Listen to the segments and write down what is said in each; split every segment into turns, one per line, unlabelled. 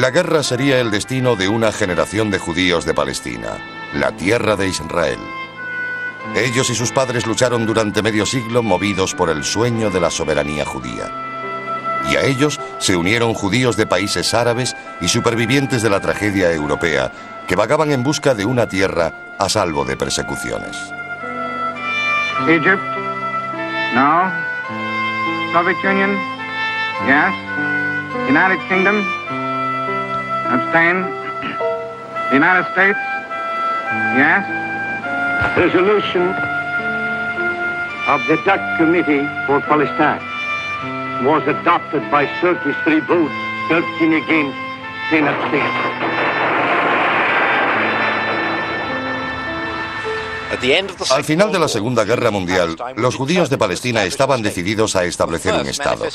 La guerra sería el destino de una generación de judíos de Palestina, la tierra de Israel. Ellos y sus padres lucharon durante medio siglo movidos por el sueño de la soberanía judía. Y a ellos se unieron judíos de países árabes y supervivientes de la tragedia europea que vagaban en busca de una tierra a salvo de persecuciones.
Egypt, no. Soviet Union, yes. United Kingdom, abstain. The United States, yes.
Resolution of the Dutch Committee for Palestine was adopted by 33 votes, 13 against, 10 abstained.
Al final de la Segunda Guerra Mundial, los judíos de Palestina estaban decididos a establecer un Estado.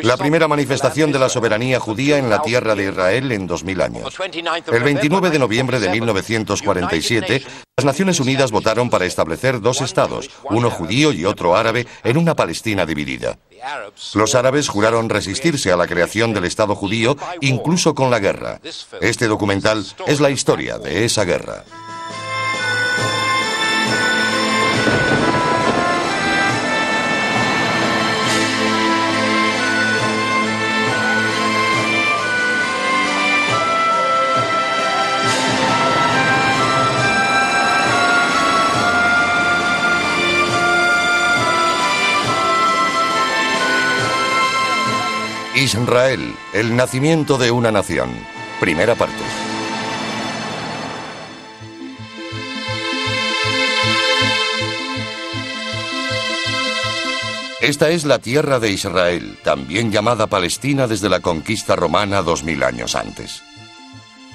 La primera manifestación de la soberanía judía en la tierra de Israel en 2000 años. El 29 de noviembre de 1947, las Naciones Unidas votaron para establecer dos Estados, uno judío y otro árabe, en una Palestina dividida. Los árabes juraron resistirse a la creación del Estado judío, incluso con la guerra. Este documental es la historia de esa guerra. Israel, el nacimiento de una nación. Primera parte. Esta es la tierra de Israel, también llamada Palestina desde la conquista romana 2000 años antes.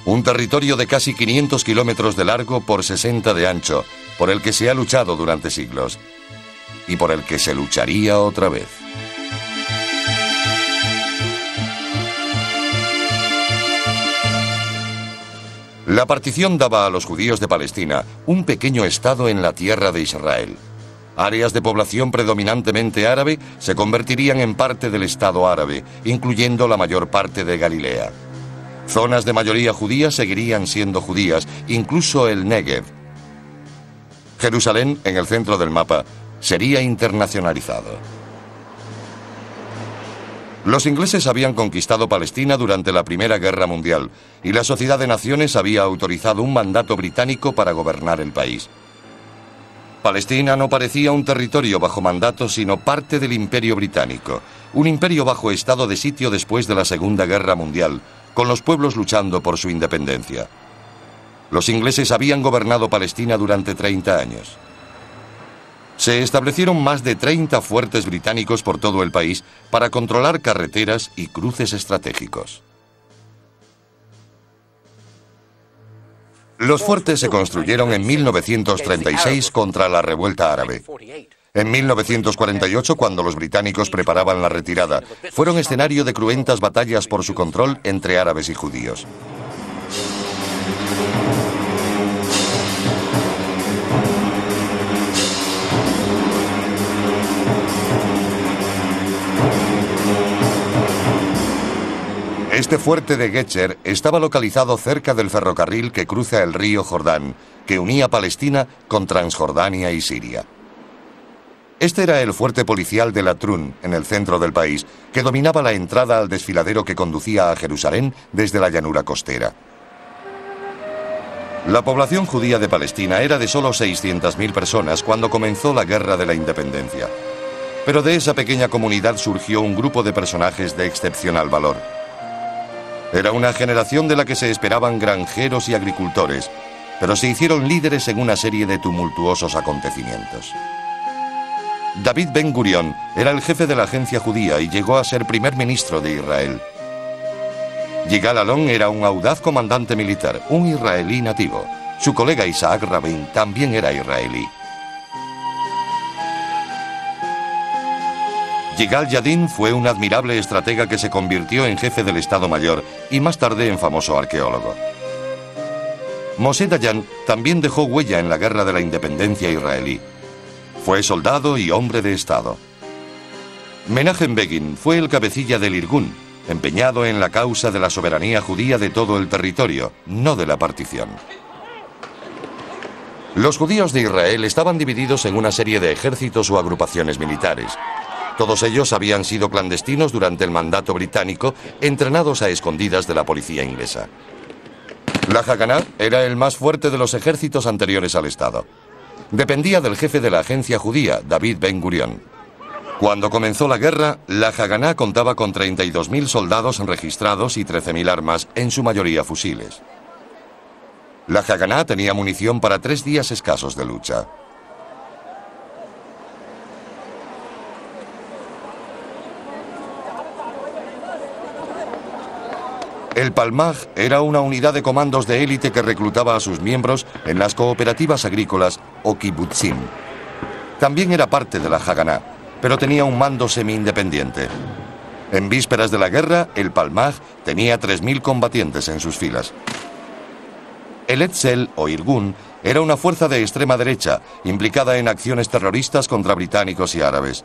Un territorio de casi 500 kilómetros de largo por 60 de ancho, por el que se ha luchado durante siglos y por el que se lucharía otra vez. La partición daba a los judíos de Palestina un pequeño estado en la tierra de Israel. Áreas de población predominantemente árabe se convertirían en parte del Estado árabe, incluyendo la mayor parte de Galilea. Zonas de mayoría judía seguirían siendo judías, incluso el Negev. Jerusalén, en el centro del mapa, sería internacionalizado. Los ingleses habían conquistado Palestina durante la Primera Guerra Mundial y la Sociedad de Naciones había autorizado un mandato británico para gobernar el país. Palestina no parecía un territorio bajo mandato, sino parte del Imperio Británico, un imperio bajo estado de sitio después de la Segunda Guerra Mundial, con los pueblos luchando por su independencia. Los ingleses habían gobernado Palestina durante 30 años. Se establecieron más de 30 fuertes británicos por todo el país para controlar carreteras y cruces estratégicos. Los fuertes se construyeron en 1936 contra la revuelta árabe. En 1948, cuando los británicos preparaban la retirada, fueron escenario de cruentas batallas por su control entre árabes y judíos. Este fuerte de Getzer estaba localizado cerca del ferrocarril que cruza el río Jordán, que unía Palestina con Transjordania y Siria. Este era el fuerte policial de Latrun, en el centro del país, que dominaba la entrada al desfiladero que conducía a Jerusalén desde la llanura costera. La población judía de Palestina era de solo 600.000 personas cuando comenzó la Guerra de la Independencia. Pero de esa pequeña comunidad surgió un grupo de personajes de excepcional valor. Era una generación de la que se esperaban granjeros y agricultores, pero se hicieron líderes en una serie de tumultuosos acontecimientos. David Ben Gurión era el jefe de la agencia judía y llegó a ser primer ministro de Israel. Yigal Allon era un audaz comandante militar, un israelí nativo. Su colega Isaac Rabin también era israelí. Yigal Yadin fue un admirable estratega que se convirtió en jefe del Estado Mayor y más tarde en famoso arqueólogo. Moshe Dayan también dejó huella en la Guerra de la Independencia israelí. Fue soldado y hombre de Estado. Menachem Begin fue el cabecilla del Irgun, empeñado en la causa de la soberanía judía de todo el territorio, no de la partición. Los judíos de Israel estaban divididos en una serie de ejércitos o agrupaciones militares. Todos ellos habían sido clandestinos durante el mandato británico, entrenados a escondidas de la policía inglesa. La Haganá era el más fuerte de los ejércitos anteriores al Estado. Dependía del jefe de la agencia judía, David Ben Gurion. Cuando comenzó la guerra, la Haganá contaba con 32.000 soldados registrados y 13.000 armas, en su mayoría fusiles. La Haganá tenía munición para 3 días escasos de lucha. El Palmaj era una unidad de comandos de élite que reclutaba a sus miembros en las cooperativas agrícolas o kibutzim. También era parte de la Haganá, pero tenía un mando semi-independiente. En vísperas de la guerra, el Palmaj tenía 3.000 combatientes en sus filas. El Etzel o Irgun era una fuerza de extrema derecha, implicada en acciones terroristas contra británicos y árabes.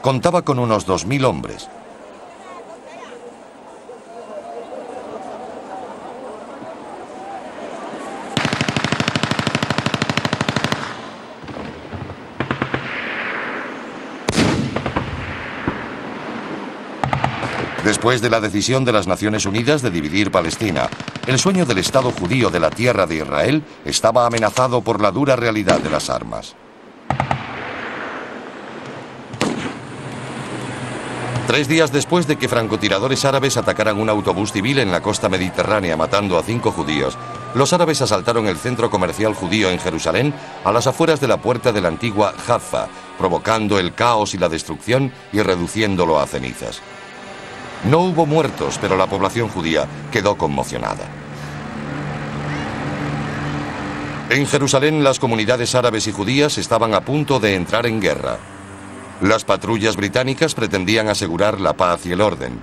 Contaba con unos 2.000 hombres. Después de la decisión de las Naciones Unidas de dividir Palestina, el sueño del Estado judío de la tierra de Israel estaba amenazado por la dura realidad de las armas. 3 días después de que francotiradores árabes atacaran un autobús civil en la costa mediterránea matando a 5 judíos, los árabes asaltaron el centro comercial judío en Jerusalén a las afueras de la puerta de la antigua Jaffa, provocando el caos y la destrucción y reduciéndolo a cenizas. No hubo muertos, pero la población judía quedó conmocionada. En Jerusalén, las comunidades árabes y judías estaban a punto de entrar en guerra. Las patrullas británicas pretendían asegurar la paz y el orden.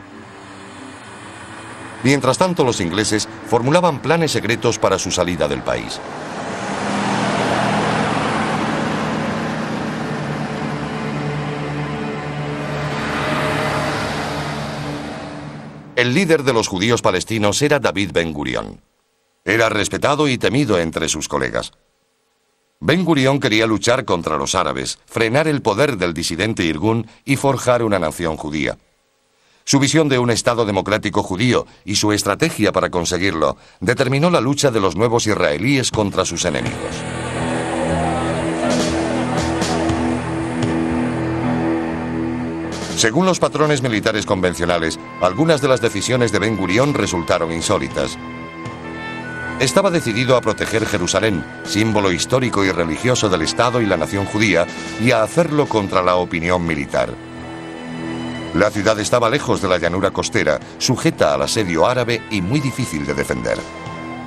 Mientras tanto, los ingleses formulaban planes secretos para su salida del país. El líder de los judíos palestinos era David Ben Gurion. Era respetado y temido entre sus colegas. Ben Gurion quería luchar contra los árabes, frenar el poder del disidente Irgun y forjar una nación judía. Su visión de un Estado democrático judío y su estrategia para conseguirlo determinó la lucha de los nuevos israelíes contra sus enemigos. Según los patrones militares convencionales, algunas de las decisiones de Ben Gurion resultaron insólitas. Estaba decidido a proteger Jerusalén, símbolo histórico y religioso del Estado y la nación judía, y a hacerlo contra la opinión militar. La ciudad estaba lejos de la llanura costera, sujeta al asedio árabe y muy difícil de defender.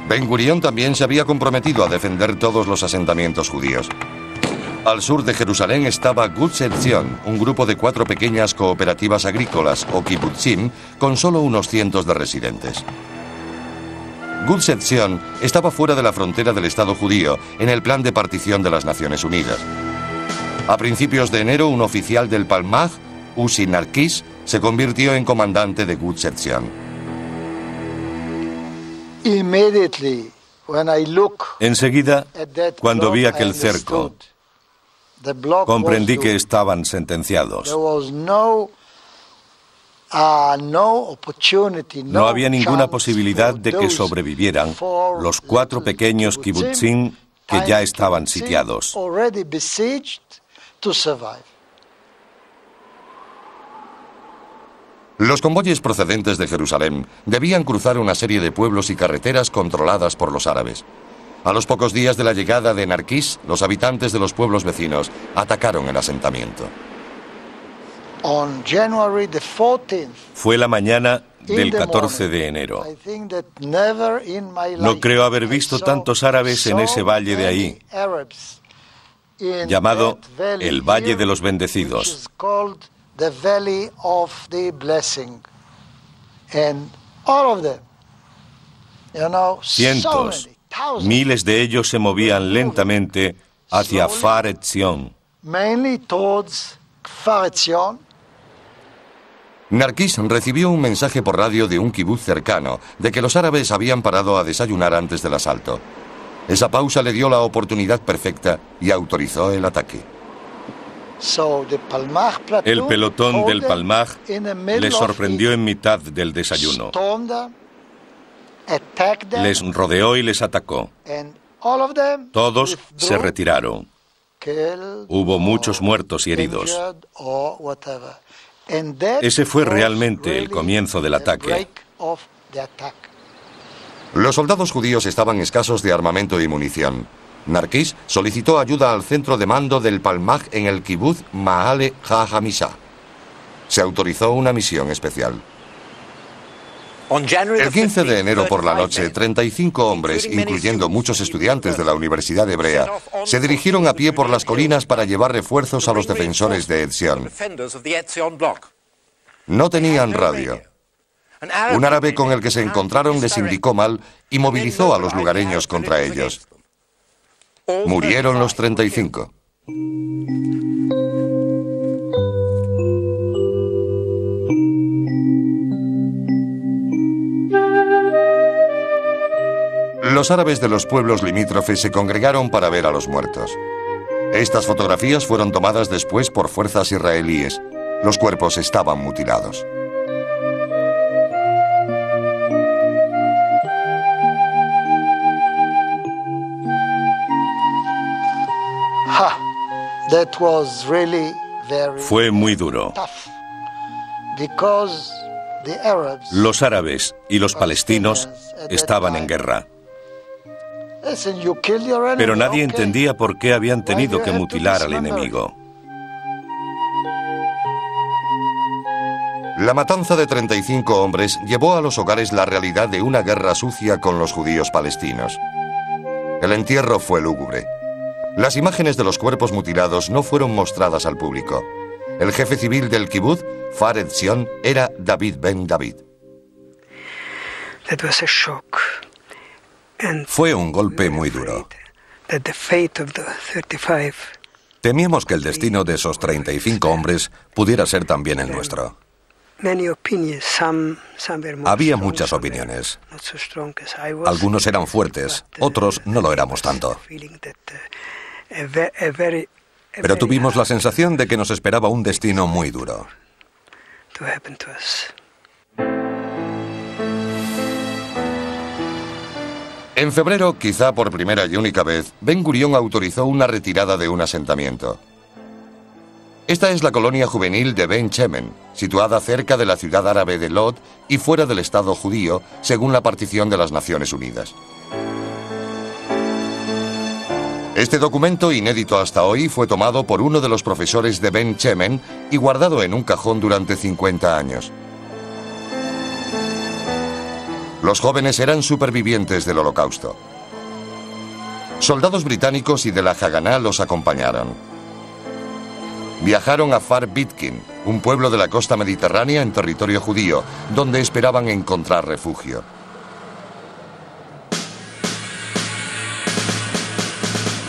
Ben Gurion también se había comprometido a defender todos los asentamientos judíos. Al sur de Jerusalén estaba Gush Etzion, un grupo de 4 pequeñas cooperativas agrícolas o kibutzim con solo unos cientos de residentes. Gush Etzion estaba fuera de la frontera del Estado judío en el plan de partición de las Naciones Unidas. A principios de enero, un oficial del Palmaj, Uzi Narkis, se convirtió en comandante de Gush Etzion.
Enseguida, cuando vi aquel cerco, comprendí que estaban sentenciados. No había ninguna posibilidad de que sobrevivieran los 4 pequeños kibutzim que ya estaban sitiados.
Los convoyes procedentes de Jerusalén debían cruzar una serie de pueblos y carreteras controladas por los árabes. A los pocos días de la llegada de Narkis, los habitantes de los pueblos vecinos atacaron el asentamiento.
Fue la mañana del 14 de enero. No creo haber visto tantos árabes en ese valle de ahí, llamado el Valle de los Bendecidos. Cientos, miles de ellos se movían lentamente hacia Kfar Etzion.
Narkis recibió un mensaje por radio de un kibutz cercano de que los árabes habían parado a desayunar antes del asalto. Esa pausa le dio la oportunidad perfecta y autorizó el ataque.
El pelotón del Palmaj les sorprendió en mitad del desayuno. Les rodeó y les atacó. Todos se retiraron. Hubo muchos muertos y heridos. Ese fue realmente el comienzo del ataque.
Los soldados judíos estaban escasos de armamento y munición. Narkis solicitó ayuda al centro de mando del Palmaj en el kibutz Ma'ale HaHamisha. Se autorizó una misión especial. El 15 de enero por la noche, 35 hombres, incluyendo muchos estudiantes de la Universidad Hebrea, se dirigieron a pie por las colinas para llevar refuerzos a los defensores de Etzion. No tenían radio. Un árabe con el que se encontraron les indicó mal y movilizó a los lugareños contra ellos. Murieron los 35. Los árabes de los pueblos limítrofes se congregaron para ver a los muertos. Estas fotografías fueron tomadas después por fuerzas israelíes. Los cuerpos estaban mutilados.
Fue muy duro. Los árabes y los palestinos estaban en guerra. Pero nadie entendía por qué habían tenido que mutilar al enemigo.
La matanza de 35 hombres llevó a los hogares la realidad de una guerra sucia con los judíos palestinos. El entierro fue lúgubre. Las imágenes de los cuerpos mutilados no fueron mostradas al público. El jefe civil del kibutz, Kfar Etzion, era David Ben David.
Fue un golpe muy duro. Temíamos que el destino de esos 35 hombres pudiera ser también el nuestro. Había muchas opiniones. Algunos eran fuertes, otros no lo éramos tanto. Pero tuvimos la sensación de que nos esperaba un destino muy duro.
En febrero, quizá por primera y única vez, Ben Gurión autorizó una retirada de un asentamiento. Esta es la colonia juvenil de Ben Shemen, situada cerca de la ciudad árabe de Lod y fuera del Estado judío, según la partición de las Naciones Unidas. Este documento, inédito hasta hoy, fue tomado por uno de los profesores de Ben Shemen y guardado en un cajón durante 50 años. Los jóvenes eran supervivientes del Holocausto. Soldados británicos y de la Haganá los acompañaron. Viajaron a Kfar Bitkin, un pueblo de la costa mediterránea en territorio judío, donde esperaban encontrar refugio.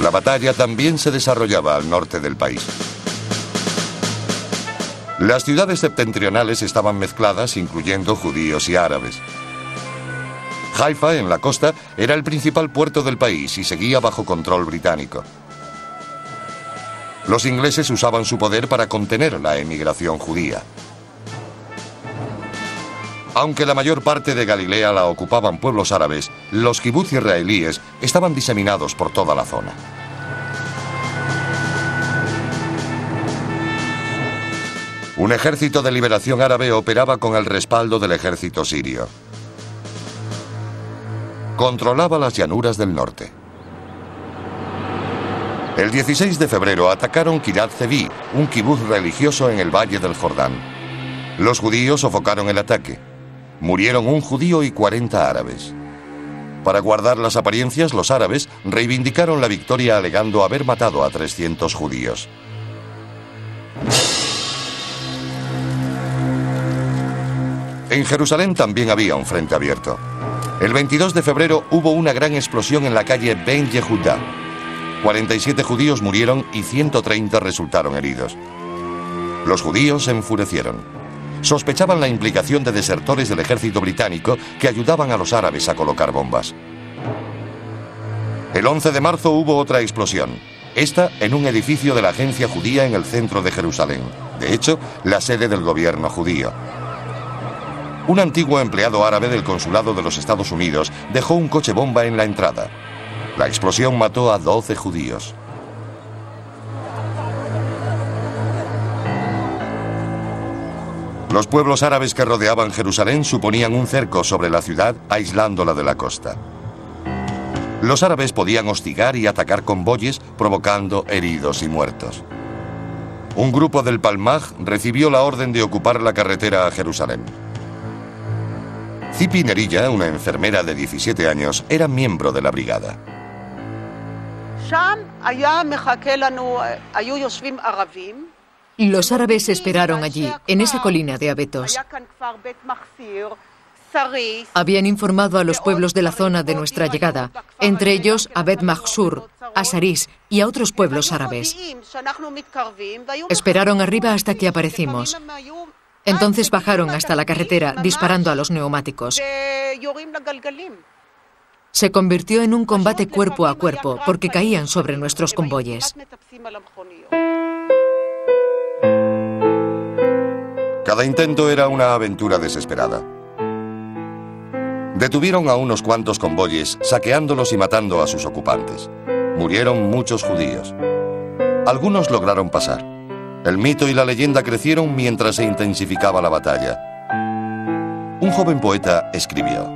La batalla también se desarrollaba al norte del país. Las ciudades septentrionales estaban mezcladas, incluyendo judíos y árabes. Haifa, en la costa, era el principal puerto del país y seguía bajo control británico. Los ingleses usaban su poder para contener la emigración judía. Aunque la mayor parte de Galilea la ocupaban pueblos árabes, los kibutz israelíes estaban diseminados por toda la zona. Un ejército de liberación árabe operaba con el respaldo del ejército sirio. Controlaba las llanuras del norte. El 16 de febrero atacaron Kiryat Zevi, un kibutz religioso en el valle del Jordán. Los judíos sofocaron el ataque. Murieron un judío y 40 árabes. Para guardar las apariencias, los árabes reivindicaron la victoria alegando haber matado a 300 judíos. En Jerusalén también había un frente abierto. El 22 de febrero hubo una gran explosión en la calle Ben Yehuda. 47 judíos murieron y 130 resultaron heridos. Los judíos se enfurecieron. Sospechaban la implicación de desertores del ejército británico que ayudaban a los árabes a colocar bombas. El 11 de marzo hubo otra explosión, esta en un edificio de la agencia judía en el centro de Jerusalén, de hecho, la sede del gobierno judío. Un antiguo empleado árabe del consulado de los Estados Unidos dejó un coche bomba en la entrada. La explosión mató a 12 judíos. Los pueblos árabes que rodeaban Jerusalén suponían un cerco sobre la ciudad, aislándola de la costa. Los árabes podían hostigar y atacar convoyes, provocando heridos y muertos. Un grupo del Palmaj recibió la orden de ocupar la carretera a Jerusalén. Tzipi Nerilla, una enfermera de 17 años, era miembro de la brigada.
Los árabes esperaron allí, en esa colina de abetos. Habían informado a los pueblos de la zona de nuestra llegada, entre ellos a Bet Mahsur, a Saris y a otros pueblos árabes. Esperaron arriba hasta que aparecimos. Entonces bajaron hasta la carretera, disparando a los neumáticos. Se convirtió en un combate cuerpo a cuerpo, porque caían sobre nuestros convoyes.
Cada intento era una aventura desesperada. Detuvieron a unos cuantos convoyes, saqueándolos y matando a sus ocupantes. Murieron muchos judíos. Algunos lograron pasar. El mito y la leyenda crecieron mientras se intensificaba la batalla. Un joven poeta escribió: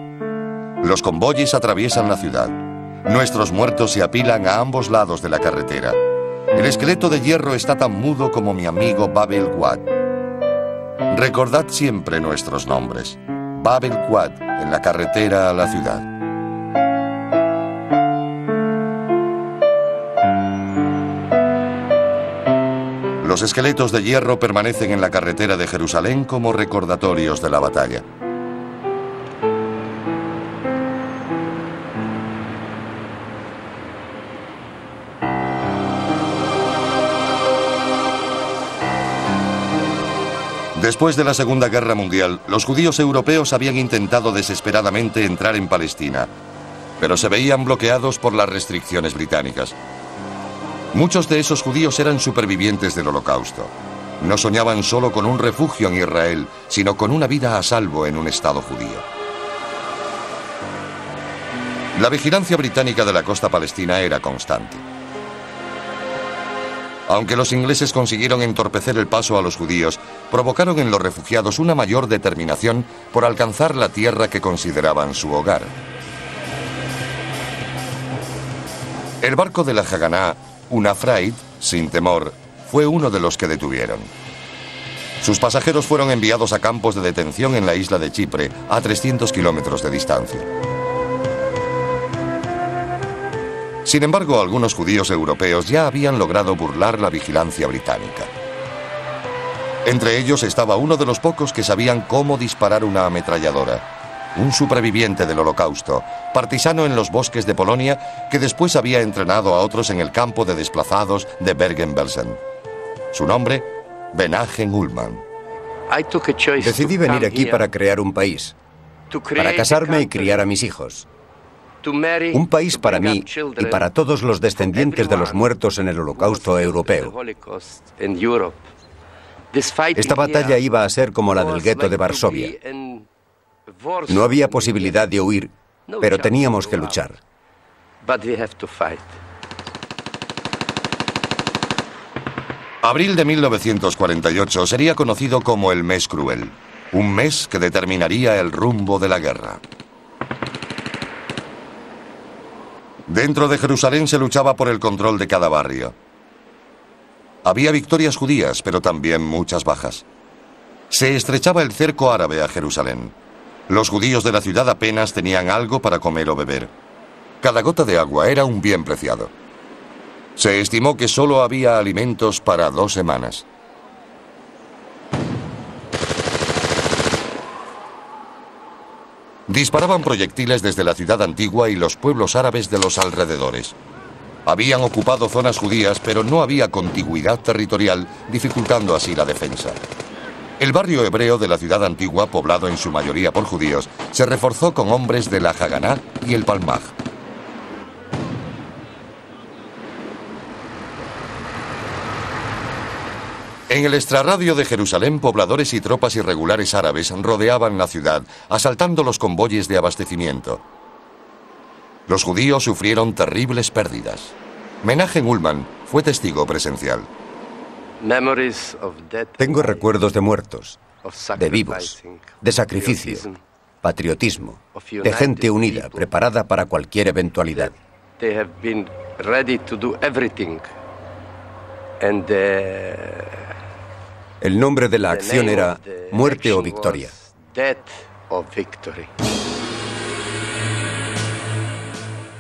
los convoyes atraviesan la ciudad. Nuestros muertos se apilan a ambos lados de la carretera. El esqueleto de hierro está tan mudo como mi amigo Bab el-Wad. Recordad siempre nuestros nombres. Bab el-Wad, en la carretera a la ciudad. Los esqueletos de hierro permanecen en la carretera de Jerusalén como recordatorios de la batalla. Después de la Segunda Guerra Mundial, los judíos europeos habían intentado desesperadamente entrar en Palestina, pero se veían bloqueados por las restricciones británicas. Muchos de esos judíos eran supervivientes del Holocausto. No soñaban solo con un refugio en Israel, sino con una vida a salvo en un Estado judío. La vigilancia británica de la costa palestina era constante. Aunque los ingleses consiguieron entorpecer el paso a los judíos, provocaron en los refugiados una mayor determinación por alcanzar la tierra que consideraban su hogar. El barco de la Haganá, una Fraid, sin temor, fue uno de los que detuvieron. Sus pasajeros fueron enviados a campos de detención en la isla de Chipre, a 300 kilómetros de distancia. Sin embargo, algunos judíos europeos ya habían logrado burlar la vigilancia británica. Entre ellos estaba uno de los pocos que sabían cómo disparar una ametralladora, un superviviente del Holocausto, partisano en los bosques de Polonia, que después había entrenado a otros en el campo de desplazados de Bergen-Belsen. Su nombre, Menahem Ullman.
Decidí venir aquí para crear un país, para casarme y criar a mis hijos. Un país para mí y para todos los descendientes de los muertos en el Holocausto europeo. Esta batalla iba a ser como la del gueto de Varsovia. No había posibilidad de huir, pero teníamos que luchar.
Abril de 1948 sería conocido como el mes cruel, un mes que determinaría el rumbo de la guerra. Dentro de Jerusalén se luchaba por el control de cada barrio. Había victorias judías, pero también muchas bajas. Se estrechaba el cerco árabe a Jerusalén. Los judíos de la ciudad apenas tenían algo para comer o beber. Cada gota de agua era un bien preciado. Se estimó que solo había alimentos para 2 semanas. Disparaban proyectiles desde la ciudad antigua y los pueblos árabes de los alrededores. Habían ocupado zonas judías, pero no había contigüidad territorial, dificultando así la defensa. El barrio hebreo de la ciudad antigua, poblado en su mayoría por judíos, se reforzó con hombres de la Haganá y el Palmaj. En el extrarradio de Jerusalén, pobladores y tropas irregulares árabes rodeaban la ciudad, asaltando los convoyes de abastecimiento. Los judíos sufrieron terribles pérdidas. Menachem Ullman fue testigo presencial.
Tengo recuerdos de muertos, de vivos, de sacrificio, patriotismo, de gente unida, preparada para cualquier eventualidad. El nombre de la acción era Muerte o Victoria.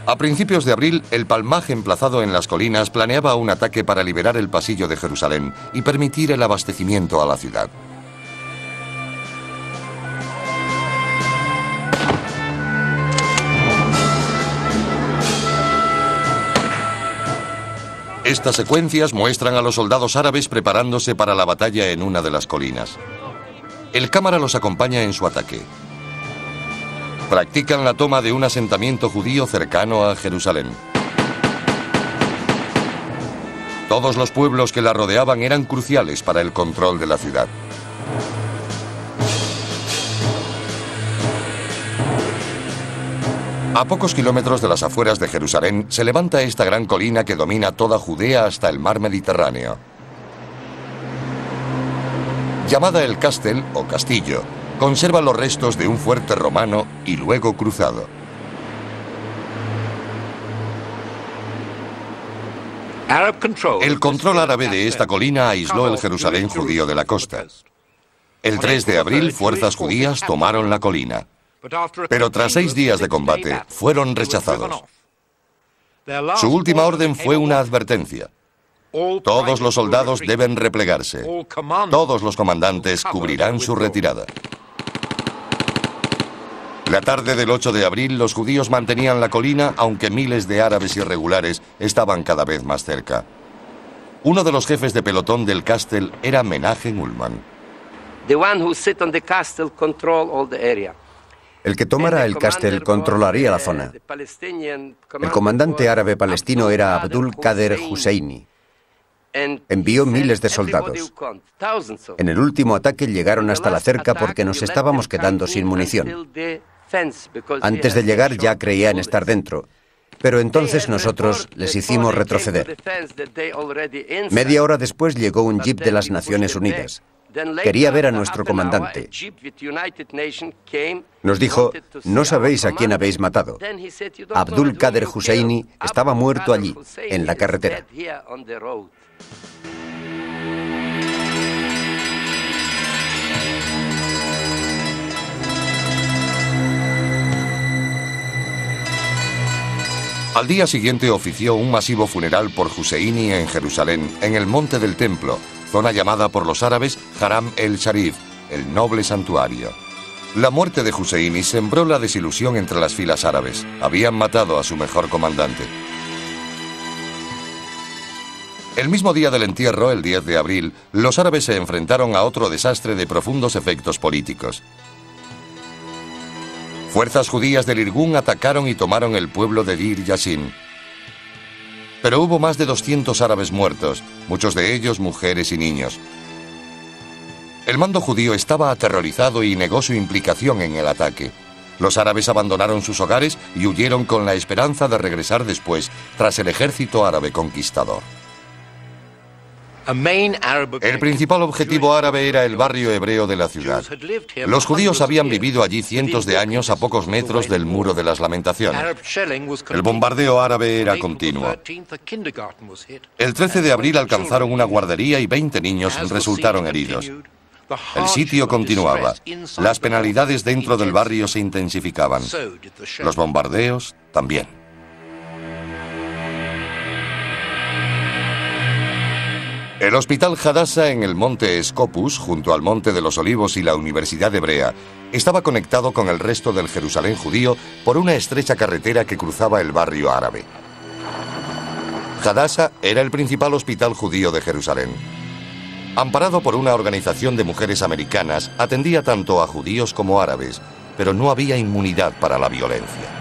A principios de abril, el Palmaj, emplazado en las colinas, planeaba un ataque para liberar el pasillo de Jerusalén y permitir el abastecimiento a la ciudad. Estas secuencias muestran a los soldados árabes preparándose para la batalla en una de las colinas. El cámara los acompaña en su ataque. Practican la toma de un asentamiento judío cercano a Jerusalén. Todos los pueblos que la rodeaban eran cruciales para el control de la ciudad. A pocos kilómetros de las afueras de Jerusalén se levanta esta gran colina que domina toda Judea hasta el mar Mediterráneo. Llamada el Castel o Castillo, conserva los restos de un fuerte romano y luego cruzado. El control árabe de esta colina aisló el Jerusalén judío de la costa. El 3 de abril, fuerzas judías tomaron la colina. Pero tras 6 días de combate, fueron rechazados. Su última orden fue una advertencia. Todos los soldados deben replegarse. Todos los comandantes cubrirán su retirada. La tarde del 8 de abril, los judíos mantenían la colina, aunque miles de árabes irregulares estaban cada vez más cerca. Uno de los jefes de pelotón del Castel era Menachem Ullman.
El que tomara el Castel controlaría la zona. El comandante árabe palestino era Abdul Qader Husseini. Envió miles de soldados. En el último ataque llegaron hasta la cerca porque nos estábamos quedando sin munición. Antes de llegar ya creían estar dentro, pero entonces nosotros les hicimos retroceder. Media hora después llegó un jeep de las Naciones Unidas. Quería ver a nuestro comandante. Nos dijo, no sabéis a quién habéis matado. Abdul Qader Husseini estaba muerto allí, en la carretera.
Al día siguiente ofició un masivo funeral por Husseini en Jerusalén, en el Monte del Templo, zona llamada por los árabes Haram el-Sharif, el noble santuario. La muerte de Husseini sembró la desilusión entre las filas árabes. Habían matado a su mejor comandante. El mismo día del entierro, el 10 de abril, los árabes se enfrentaron a otro desastre de profundos efectos políticos. Fuerzas judías del Irgun atacaron y tomaron el pueblo de Dir Yassin. Pero hubo más de 200 árabes muertos, muchos de ellos mujeres y niños. El mando judío estaba aterrorizado y negó su implicación en el ataque. Los árabes abandonaron sus hogares y huyeron con la esperanza de regresar después, tras el ejército árabe conquistador. El principal objetivo árabe era el barrio hebreo de la ciudad. Los judíos habían vivido allí cientos de años a pocos metros del Muro de las Lamentaciones. El bombardeo árabe era continuo. El 13 de abril alcanzaron una guardería y 20 niños resultaron heridos. El sitio continuaba. Las penalidades dentro del barrio se intensificaban. Los bombardeos también. El Hospital Hadassah en el monte Scopus, junto al Monte de los Olivos y la Universidad Hebrea, estaba conectado con el resto del Jerusalén judío por una estrecha carretera que cruzaba el barrio árabe. Hadassah era el principal hospital judío de Jerusalén. Amparado por una organización de mujeres americanas, atendía tanto a judíos como árabes, pero no había inmunidad para la violencia.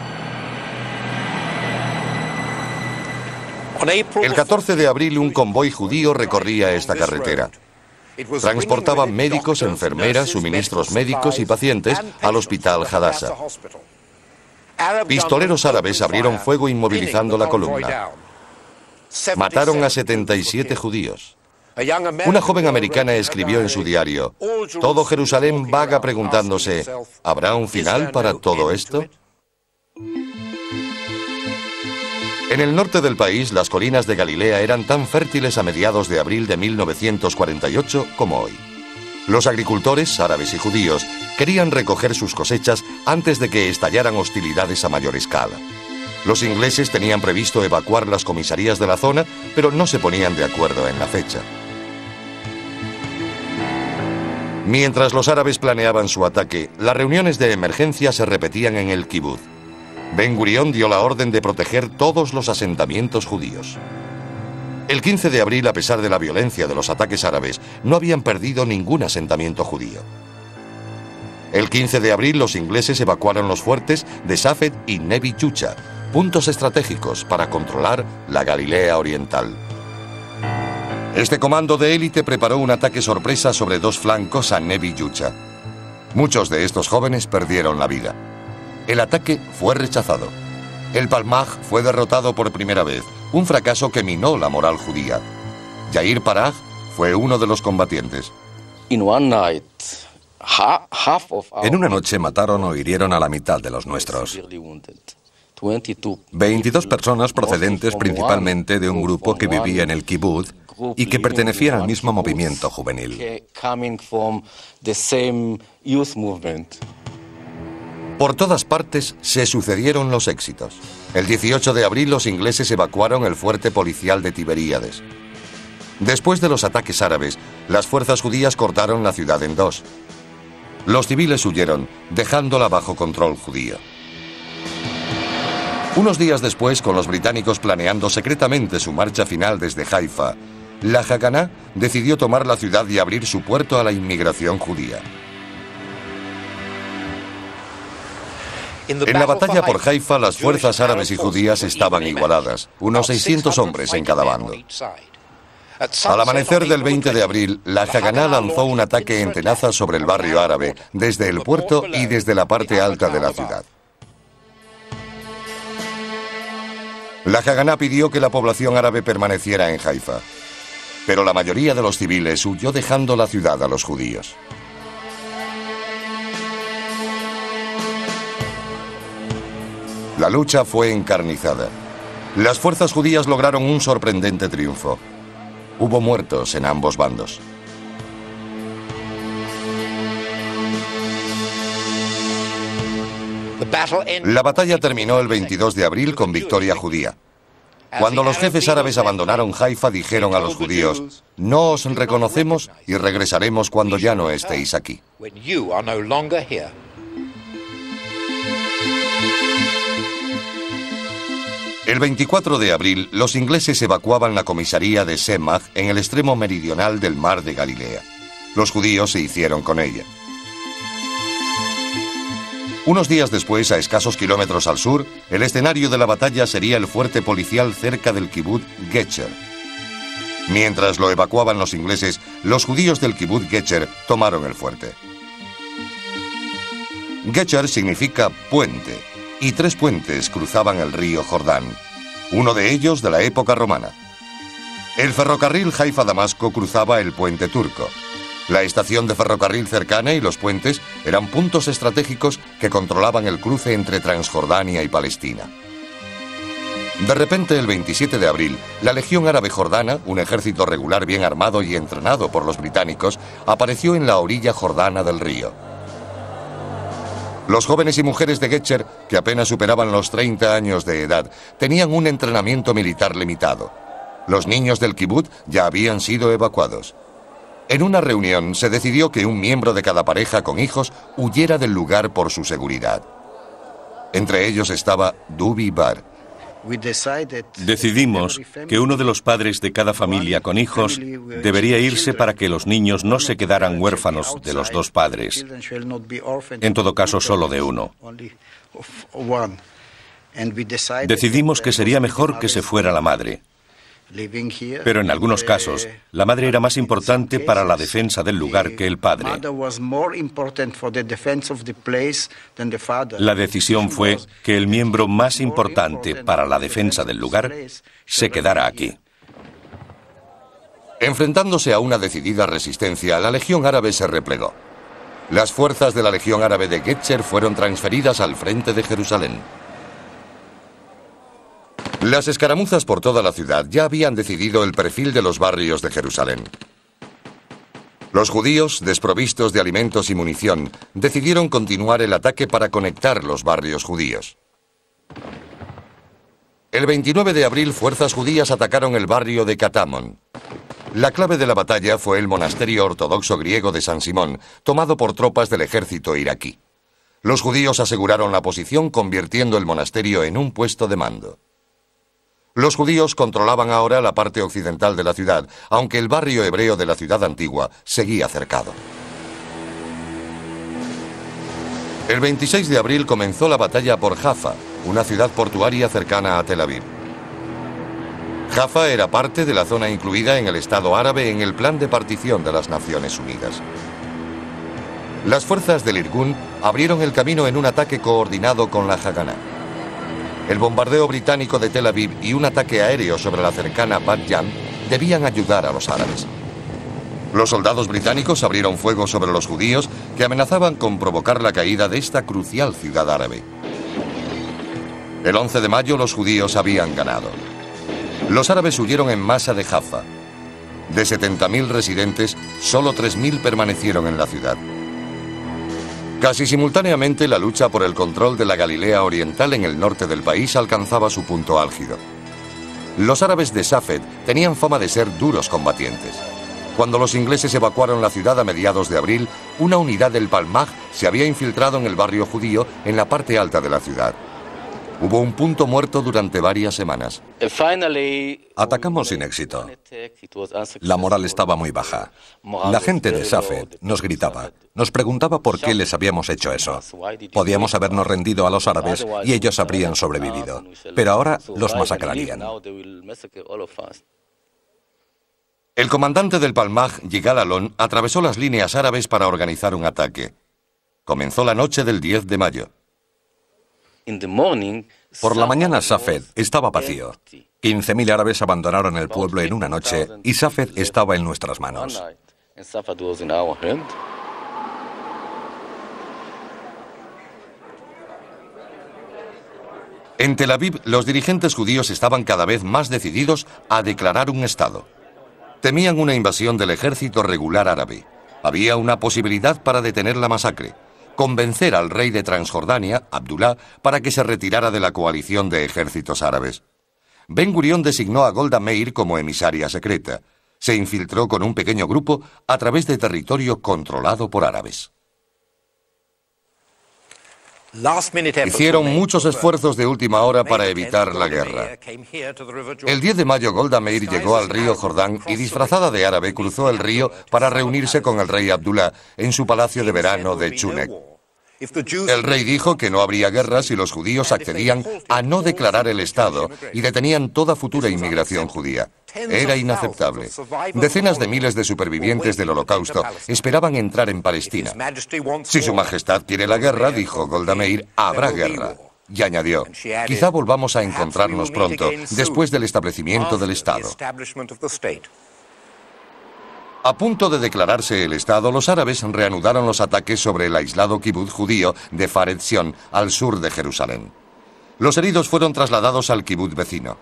El 14 de abril un convoy judío recorría esta carretera. Transportaba médicos, enfermeras, suministros médicos y pacientes al hospital Hadassah. Pistoleros árabes abrieron fuego inmovilizando la columna. Mataron a 77 judíos. Una joven americana escribió en su diario: todo Jerusalén vaga preguntándose, ¿habrá un final para todo esto? En el norte del país, las colinas de Galilea eran tan fértiles a mediados de abril de 1948 como hoy. Los agricultores, árabes y judíos, querían recoger sus cosechas antes de que estallaran hostilidades a mayor escala. Los ingleses tenían previsto evacuar las comisarías de la zona, pero no se ponían de acuerdo en la fecha. Mientras los árabes planeaban su ataque, las reuniones de emergencia se repetían en el kibutz. Ben Gurión dio la orden de proteger todos los asentamientos judíos. El 15 de abril, a pesar de la violencia de los ataques árabes, no habían perdido ningún asentamiento judío. El 15 de abril, los ingleses evacuaron los fuertes de Safed y Nevi Yucha, puntos estratégicos para controlar la Galilea oriental. Este comando de élite preparó un ataque sorpresa sobre dos flancos a Nevi Yucha. Muchos de estos jóvenes perdieron la vida. El ataque fue rechazado. El Palmaj fue derrotado por primera vez, un fracaso que minó la moral judía. Yair Parag fue uno de los combatientes.
En una noche mataron o hirieron a la mitad de los nuestros. 22 personas procedentes principalmente de un grupo que vivía en el kibutz y que pertenecían al mismo movimiento juvenil.
Por todas partes se sucedieron los éxitos. El 18 de abril los ingleses evacuaron el fuerte policial de Tiberíades. Después de los ataques árabes, las fuerzas judías cortaron la ciudad en dos. Los civiles huyeron, dejándola bajo control judío. Unos días después, con los británicos planeando secretamente su marcha final desde Haifa, la Haganá decidió tomar la ciudad y abrir su puerto a la inmigración judía. En la batalla por Haifa, las fuerzas árabes y judías estaban igualadas, unos 600 hombres en cada bando. Al amanecer del 20 de abril, la Haganá lanzó un ataque en tenaza sobre el barrio árabe, desde el puerto y desde la parte alta de la ciudad. La Haganá pidió que la población árabe permaneciera en Haifa, pero la mayoría de los civiles huyó dejando la ciudad a los judíos. La lucha fue encarnizada. Las fuerzas judías lograron un sorprendente triunfo. Hubo muertos en ambos bandos. La batalla terminó el 22 de abril con victoria judía. Cuando los jefes árabes abandonaron Haifa, dijeron a los judíos: no os reconocemos y regresaremos cuando ya no estéis aquí. El 24 de abril, los ingleses evacuaban la comisaría de Semach en el extremo meridional del mar de Galilea. Los judíos se hicieron con ella. Unos días después, a escasos kilómetros al sur, el escenario de la batalla sería el fuerte policial cerca del kibutz Getcher. Mientras lo evacuaban los ingleses, los judíos del kibutz Getcher tomaron el fuerte. Getcher significa puente, y 3 puentes cruzaban el río Jordán, uno de ellos de la época romana. El ferrocarril Haifa-Damasco cruzaba el puente turco. La estación de ferrocarril cercana y los puentes eran puntos estratégicos que controlaban el cruce entre Transjordania y Palestina. De repente, el 27 de abril, la Legión Árabe Jordana, un ejército regular bien armado y entrenado por los británicos, apareció en la orilla jordana del río. Los jóvenes y mujeres de Getcher, que apenas superaban los 30 años de edad, tenían un entrenamiento militar limitado. Los niños del kibutz ya habían sido evacuados. En una reunión se decidió que un miembro de cada pareja con hijos huyera del lugar por su seguridad. Entre ellos estaba Dubi Bar.
Decidimos que uno de los padres de cada familia con hijos debería irse para que los niños no se quedaran huérfanos de los dos padres, en todo caso solo de uno. Decidimos que sería mejor que se fuera la madre. Pero en algunos casos, la madre era más importante para la defensa del lugar que el padre. La decisión fue que el miembro más importante para la defensa del lugar se quedara aquí.
Enfrentándose a una decidida resistencia, la Legión Árabe se replegó. Las fuerzas de la Legión Árabe de Getzer fueron transferidas al frente de Jerusalén. Las escaramuzas por toda la ciudad ya habían decidido el perfil de los barrios de Jerusalén. Los judíos, desprovistos de alimentos y munición, decidieron continuar el ataque para conectar los barrios judíos. El 29 de abril, fuerzas judías atacaron el barrio de Katamon. La clave de la batalla fue el monasterio ortodoxo griego de San Simón, tomado por tropas del ejército iraquí. Los judíos aseguraron la posición, convirtiendo el monasterio en un puesto de mando. Los judíos controlaban ahora la parte occidental de la ciudad, aunque el barrio hebreo de la ciudad antigua seguía cercado. El 26 de abril comenzó la batalla por Jaffa, una ciudad portuaria cercana a Tel Aviv. Jaffa era parte de la zona incluida en el Estado árabe en el plan de partición de las Naciones Unidas. Las fuerzas del Irgun abrieron el camino en un ataque coordinado con la Haganá. El bombardeo británico de Tel Aviv y un ataque aéreo sobre la cercana Bat Yam debían ayudar a los árabes. Los soldados británicos abrieron fuego sobre los judíos que amenazaban con provocar la caída de esta crucial ciudad árabe. El 11 de mayo los judíos habían ganado. Los árabes huyeron en masa de Jaffa. De 70.000 residentes, solo 3.000 permanecieron en la ciudad. Casi simultáneamente, la lucha por el control de la Galilea Oriental en el norte del país alcanzaba su punto álgido. Los árabes de Safed tenían fama de ser duros combatientes. Cuando los ingleses evacuaron la ciudad a mediados de abril, una unidad del Palmaj se había infiltrado en el barrio judío en la parte alta de la ciudad. Hubo un punto muerto durante varias semanas.
Atacamos sin éxito. La moral estaba muy baja. La gente de Safed nos gritaba, nos preguntaba por qué les habíamos hecho eso. Podíamos habernos rendido a los árabes y ellos habrían sobrevivido, pero ahora los masacrarían.
El comandante del Palmaj, Yigal Alon, atravesó las líneas árabes para organizar un ataque. Comenzó la noche del 10 de mayo.
Por la mañana Safed estaba vacío. 15.000 árabes abandonaron el pueblo en una noche y Safed estaba en nuestras manos.
En Tel Aviv, los dirigentes judíos estaban cada vez más decididos a declarar un Estado. Temían una invasión del ejército regular árabe. Había una posibilidad para detener la masacre: convencer al rey de Transjordania, Abdullah, para que se retirara de la coalición de ejércitos árabes. Ben Gurión designó a Golda Meir como emisaria secreta. Se infiltró con un pequeño grupo a través de territorio controlado por árabes. Hicieron muchos esfuerzos de última hora para evitar la guerra. El 10 de mayo Golda Meir llegó al río Jordán y, disfrazada de árabe, cruzó el río para reunirse con el rey Abdullah en su palacio de verano de Chunek. El rey dijo que no habría guerra si los judíos accedían a no declarar el Estado y detenían toda futura inmigración judía. Era inaceptable. Decenas de miles de supervivientes del Holocausto esperaban entrar en Palestina. Si su majestad quiere la guerra, dijo Golda Meir, habrá guerra. Y añadió, quizá volvamos a encontrarnos pronto, después del establecimiento del Estado. A punto de declararse el Estado, los árabes reanudaron los ataques sobre el aislado kibutz judío de Faret Zion, al sur de Jerusalén. Los heridos fueron trasladados al kibutz vecino.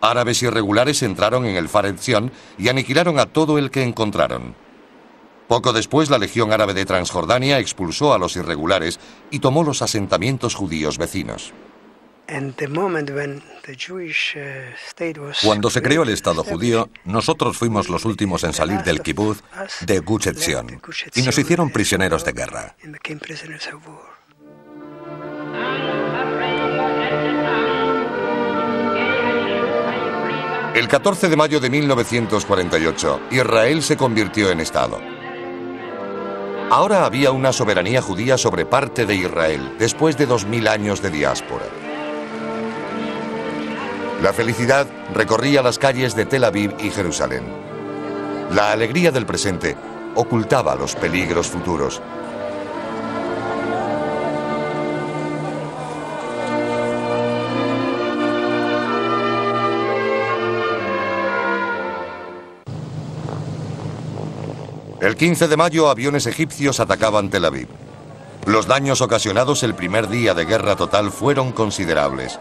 Árabes irregulares entraron en el Faret Zion y aniquilaron a todo el que encontraron. Poco después, la Legión Árabe de Transjordania expulsó a los irregulares y tomó los asentamientos judíos vecinos.
Cuando se creó el Estado judío, nosotros fuimos los últimos en salir del kibutz de Gush Etzion y nos hicieron prisioneros de guerra.
El 14 de mayo de 1948, Israel se convirtió en Estado. Ahora había una soberanía judía sobre parte de Israel, después de 2000 años de diáspora. La felicidad recorría las calles de Tel Aviv y Jerusalén. La alegría del presente ocultaba los peligros futuros. El 15 de mayo, aviones egipcios atacaban Tel Aviv. Los daños ocasionados el primer día de guerra total fueron considerables.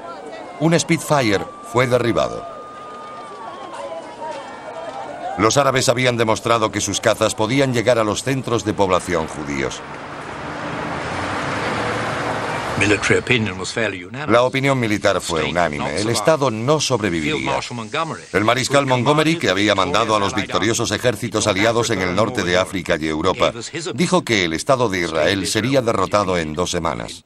Un Spitfire fue derribado. Los árabes habían demostrado que sus cazas podían llegar a los centros de población judíos. La opinión militar fue unánime. El Estado no sobreviviría. El mariscal Montgomery, que había mandado a los victoriosos ejércitos aliados en el norte de África y Europa, dijo que el Estado de Israel sería derrotado en 2 semanas.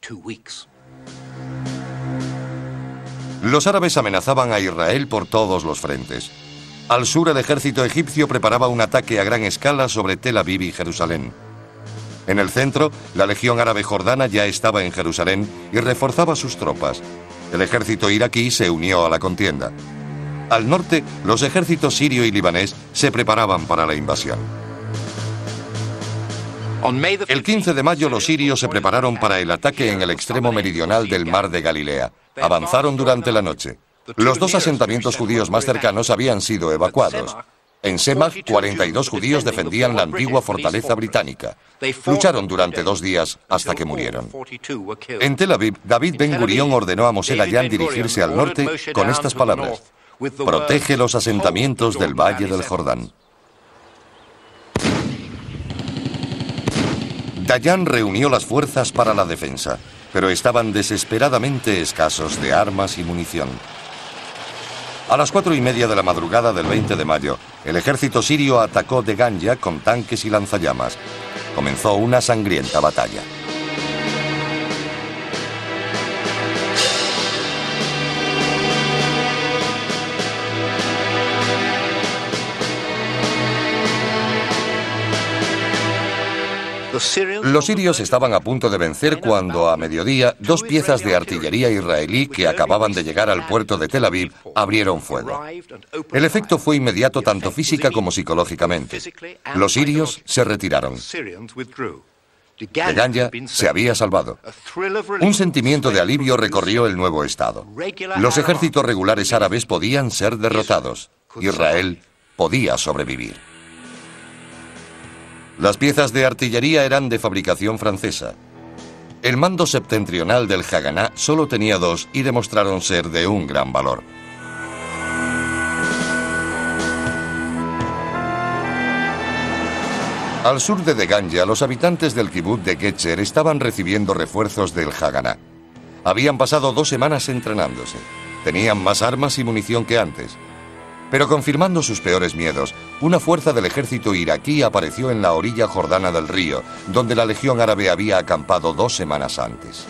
Los árabes amenazaban a Israel por todos los frentes. Al sur, el ejército egipcio preparaba un ataque a gran escala sobre Tel Aviv y Jerusalén. En el centro, la Legión Árabe Jordana ya estaba en Jerusalén y reforzaba sus tropas. El ejército iraquí se unió a la contienda. Al norte, los ejércitos sirio y libanés se preparaban para la invasión. El 15 de mayo, los sirios se prepararon para el ataque en el extremo meridional del mar de Galilea. Avanzaron durante la noche. Los 2 asentamientos judíos más cercanos habían sido evacuados. En Semach, 42 judíos defendían la antigua fortaleza británica. Lucharon durante 2 días hasta que murieron. En Tel Aviv, David Ben Gurión ordenó a Moshe Dayan dirigirse al norte con estas palabras: protege los asentamientos del Valle del Jordán. Dayan reunió las fuerzas para la defensa, pero estaban desesperadamente escasos de armas y munición. A las 4:30 de la madrugada del 20 de mayo, el ejército sirio atacó de Ganya con tanques y lanzallamas. Comenzó una sangrienta batalla. Los sirios estaban a punto de vencer cuando, a mediodía, 2 piezas de artillería israelí que acababan de llegar al puerto de Tel Aviv abrieron fuego. El efecto fue inmediato tanto física como psicológicamente. Los sirios se retiraron. De Ganya se había salvado. Un sentimiento de alivio recorrió el nuevo estado. Los ejércitos regulares árabes podían ser derrotados. Israel podía sobrevivir. Las piezas de artillería eran de fabricación francesa. El mando septentrional del Haganá solo tenía 2 y demostraron ser de un gran valor. Al sur de Deganya, los habitantes del kibutz de Getzer estaban recibiendo refuerzos del Haganá. Habían pasado 2 semanas entrenándose. Tenían más armas y munición que antes. Pero confirmando sus peores miedos, una fuerza del ejército iraquí apareció en la orilla jordana del río, donde la Legión Árabe había acampado 2 semanas antes.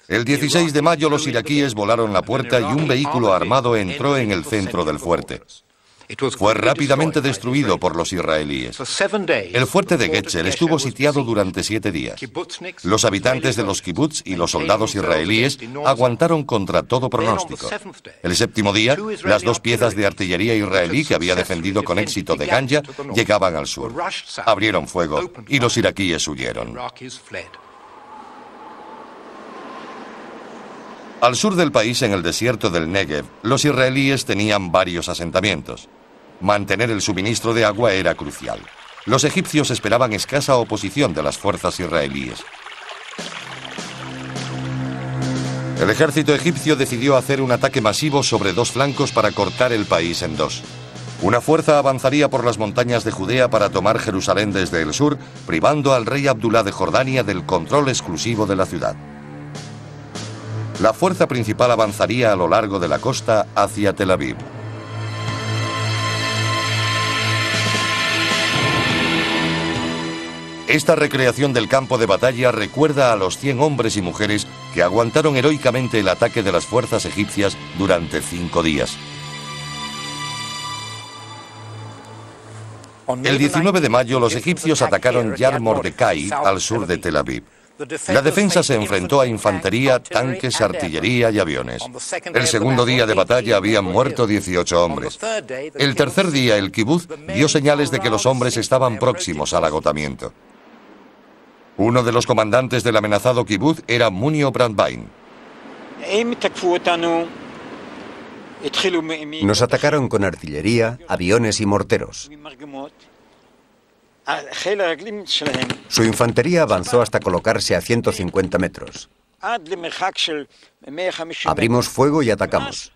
El 16 de mayo los iraquíes volaron la puerta y un vehículo armado entró en el centro del fuerte. Fue rápidamente destruido por los israelíes. El fuerte de Getzer estuvo sitiado durante 7 días. Los habitantes de los kibutz y los soldados israelíes aguantaron contra todo pronóstico. El 7º día, las 2 piezas de artillería israelí que había defendido con éxito de Ganya llegaban al sur. Abrieron fuego y los iraquíes huyeron. Al sur del país, en el desierto del Negev, los israelíes tenían varios asentamientos. Mantener el suministro de agua era crucial. Los egipcios esperaban escasa oposición de las fuerzas israelíes. El ejército egipcio decidió hacer un ataque masivo sobre 2 flancos para cortar el país en 2. Una fuerza avanzaría por las montañas de Judea para tomar Jerusalén desde el sur, privando al rey Abdulá de Jordania del control exclusivo de la ciudad. La fuerza principal avanzaría a lo largo de la costa hacia Tel Aviv. Esta recreación del campo de batalla recuerda a los 100 hombres y mujeres que aguantaron heroicamente el ataque de las fuerzas egipcias durante 5 días. El 19 de mayo los egipcios atacaron Yad Mordecai al sur de Tel Aviv. La defensa se enfrentó a infantería, tanques, artillería y aviones. El segundo día de batalla habían muerto 18 hombres. El tercer día el kibutz dio señales de que los hombres estaban próximos al agotamiento. Uno de los comandantes del amenazado kibutz era Munio Brandwein.
Nos atacaron con artillería, aviones y morteros. Su infantería avanzó hasta colocarse a 150 metros. Abrimos fuego y atacamos.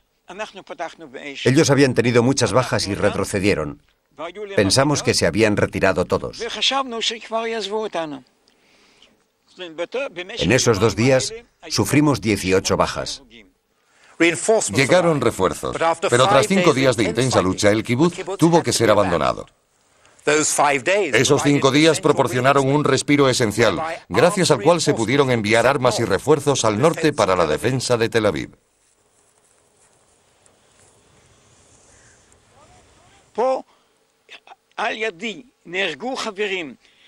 Ellos habían tenido muchas bajas y retrocedieron. Pensamos que se habían retirado todos. En esos 2 días sufrimos 18 bajas.
Llegaron refuerzos, pero tras 5 días de intensa lucha, el kibutz tuvo que ser abandonado. Esos 5 días proporcionaron un respiro esencial, gracias al cual se pudieron enviar armas y refuerzos al norte para la defensa de Tel Aviv.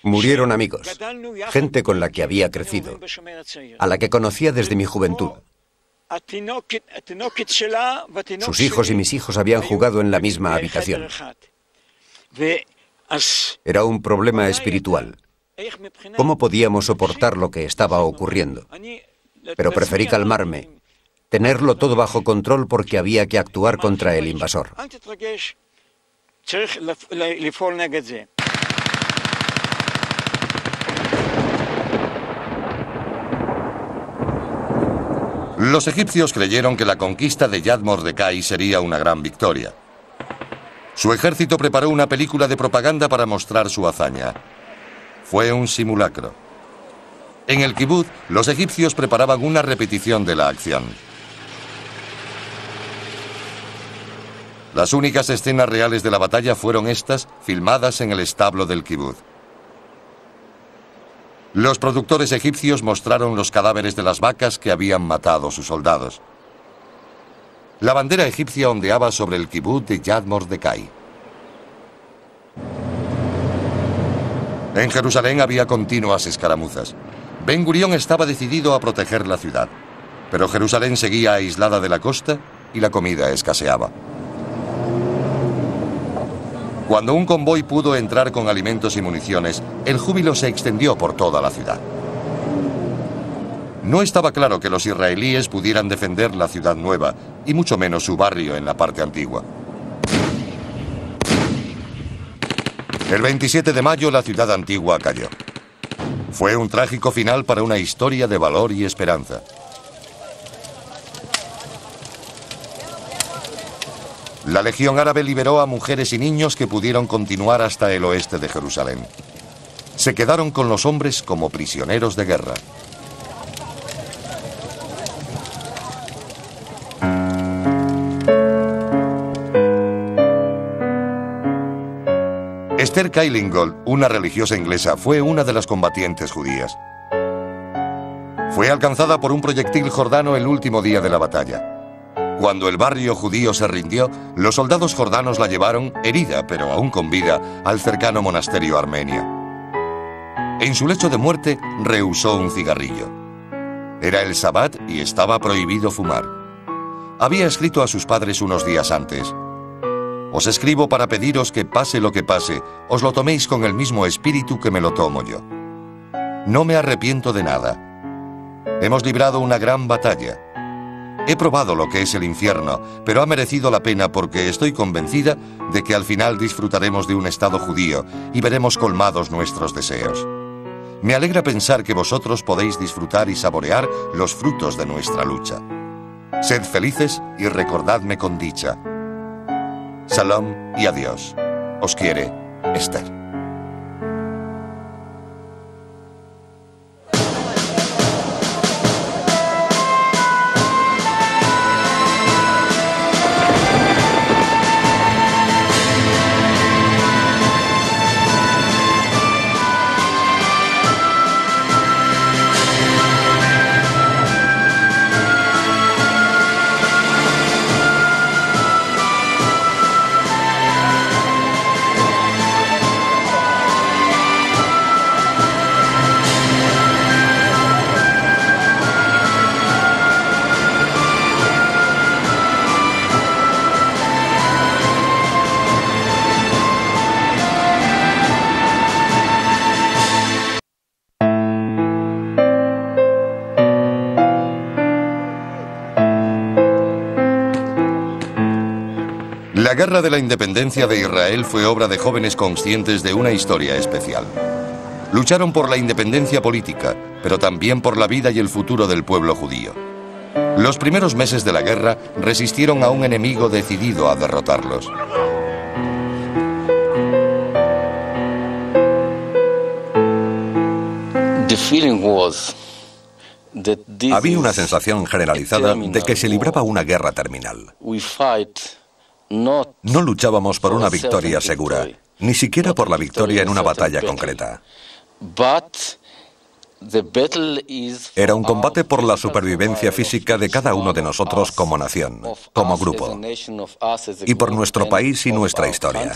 Murieron amigos, gente con la que había crecido, a la que conocía desde mi juventud. Sus hijos y mis hijos habían jugado en la misma habitación. Era un problema espiritual. ¿Cómo podíamos soportar lo que estaba ocurriendo? Pero preferí calmarme, tenerlo todo bajo control porque había que actuar contra el invasor.
Los egipcios creyeron que la conquista de Yad Mordecai sería una gran victoria. Su ejército preparó una película de propaganda para mostrar su hazaña. Fue un simulacro. En el kibutz, los egipcios preparaban una repetición de la acción. Las únicas escenas reales de la batalla fueron estas, filmadas en el establo del kibutz. Los productores egipcios mostraron los cadáveres de las vacas que habían matado sus soldados. La bandera egipcia ondeaba sobre el kibutz de Yad Mordecai. En Jerusalén había continuas escaramuzas. Ben Gurión estaba decidido a proteger la ciudad, pero Jerusalén seguía aislada de la costa y la comida escaseaba. Cuando un convoy pudo entrar con alimentos y municiones, el júbilo se extendió por toda la ciudad. No estaba claro que los israelíes pudieran defender la ciudad nueva, y mucho menos su barrio en la parte antigua. El 27 de mayo la ciudad antigua cayó. Fue un trágico final para una historia de valor y esperanza. La Legión Árabe liberó a mujeres y niños que pudieron continuar hasta el oeste de Jerusalén. Se quedaron con los hombres como prisioneros de guerra. Esther Kyllingold, una religiosa inglesa, fue una de las combatientes judías. Fue alcanzada por un proyectil jordano el último día de la batalla. Cuando el barrio judío se rindió, los soldados jordanos la llevaron, herida pero aún con vida, al cercano monasterio armenio. En su lecho de muerte rehusó un cigarrillo. Era el Sabbat y estaba prohibido fumar. Había escrito a sus padres unos días antes: «Os escribo para pediros que pase lo que pase, os lo toméis con el mismo espíritu que me lo tomo yo. No me arrepiento de nada. Hemos librado una gran batalla. He probado lo que es el infierno, pero ha merecido la pena porque estoy convencida de que al final disfrutaremos de un Estado judío y veremos colmados nuestros deseos. Me alegra pensar que vosotros podéis disfrutar y saborear los frutos de nuestra lucha. Sed felices y recordadme con dicha. Shalom y adiós. Os quiere, Esther». La Guerra de la Independencia de Israel fue obra de jóvenes conscientes de una historia especial. Lucharon por la independencia política, pero también por la vida y el futuro del pueblo judío. Los primeros meses de la guerra resistieron a un enemigo decidido a derrotarlos.
Había una sensación generalizada de que se libraba una guerra terminal. No luchábamos por una victoria segura, ni siquiera por la victoria en una batalla concreta. Era un combate por la supervivencia física de cada uno de nosotros como nación, como grupo, y por nuestro país y nuestra historia.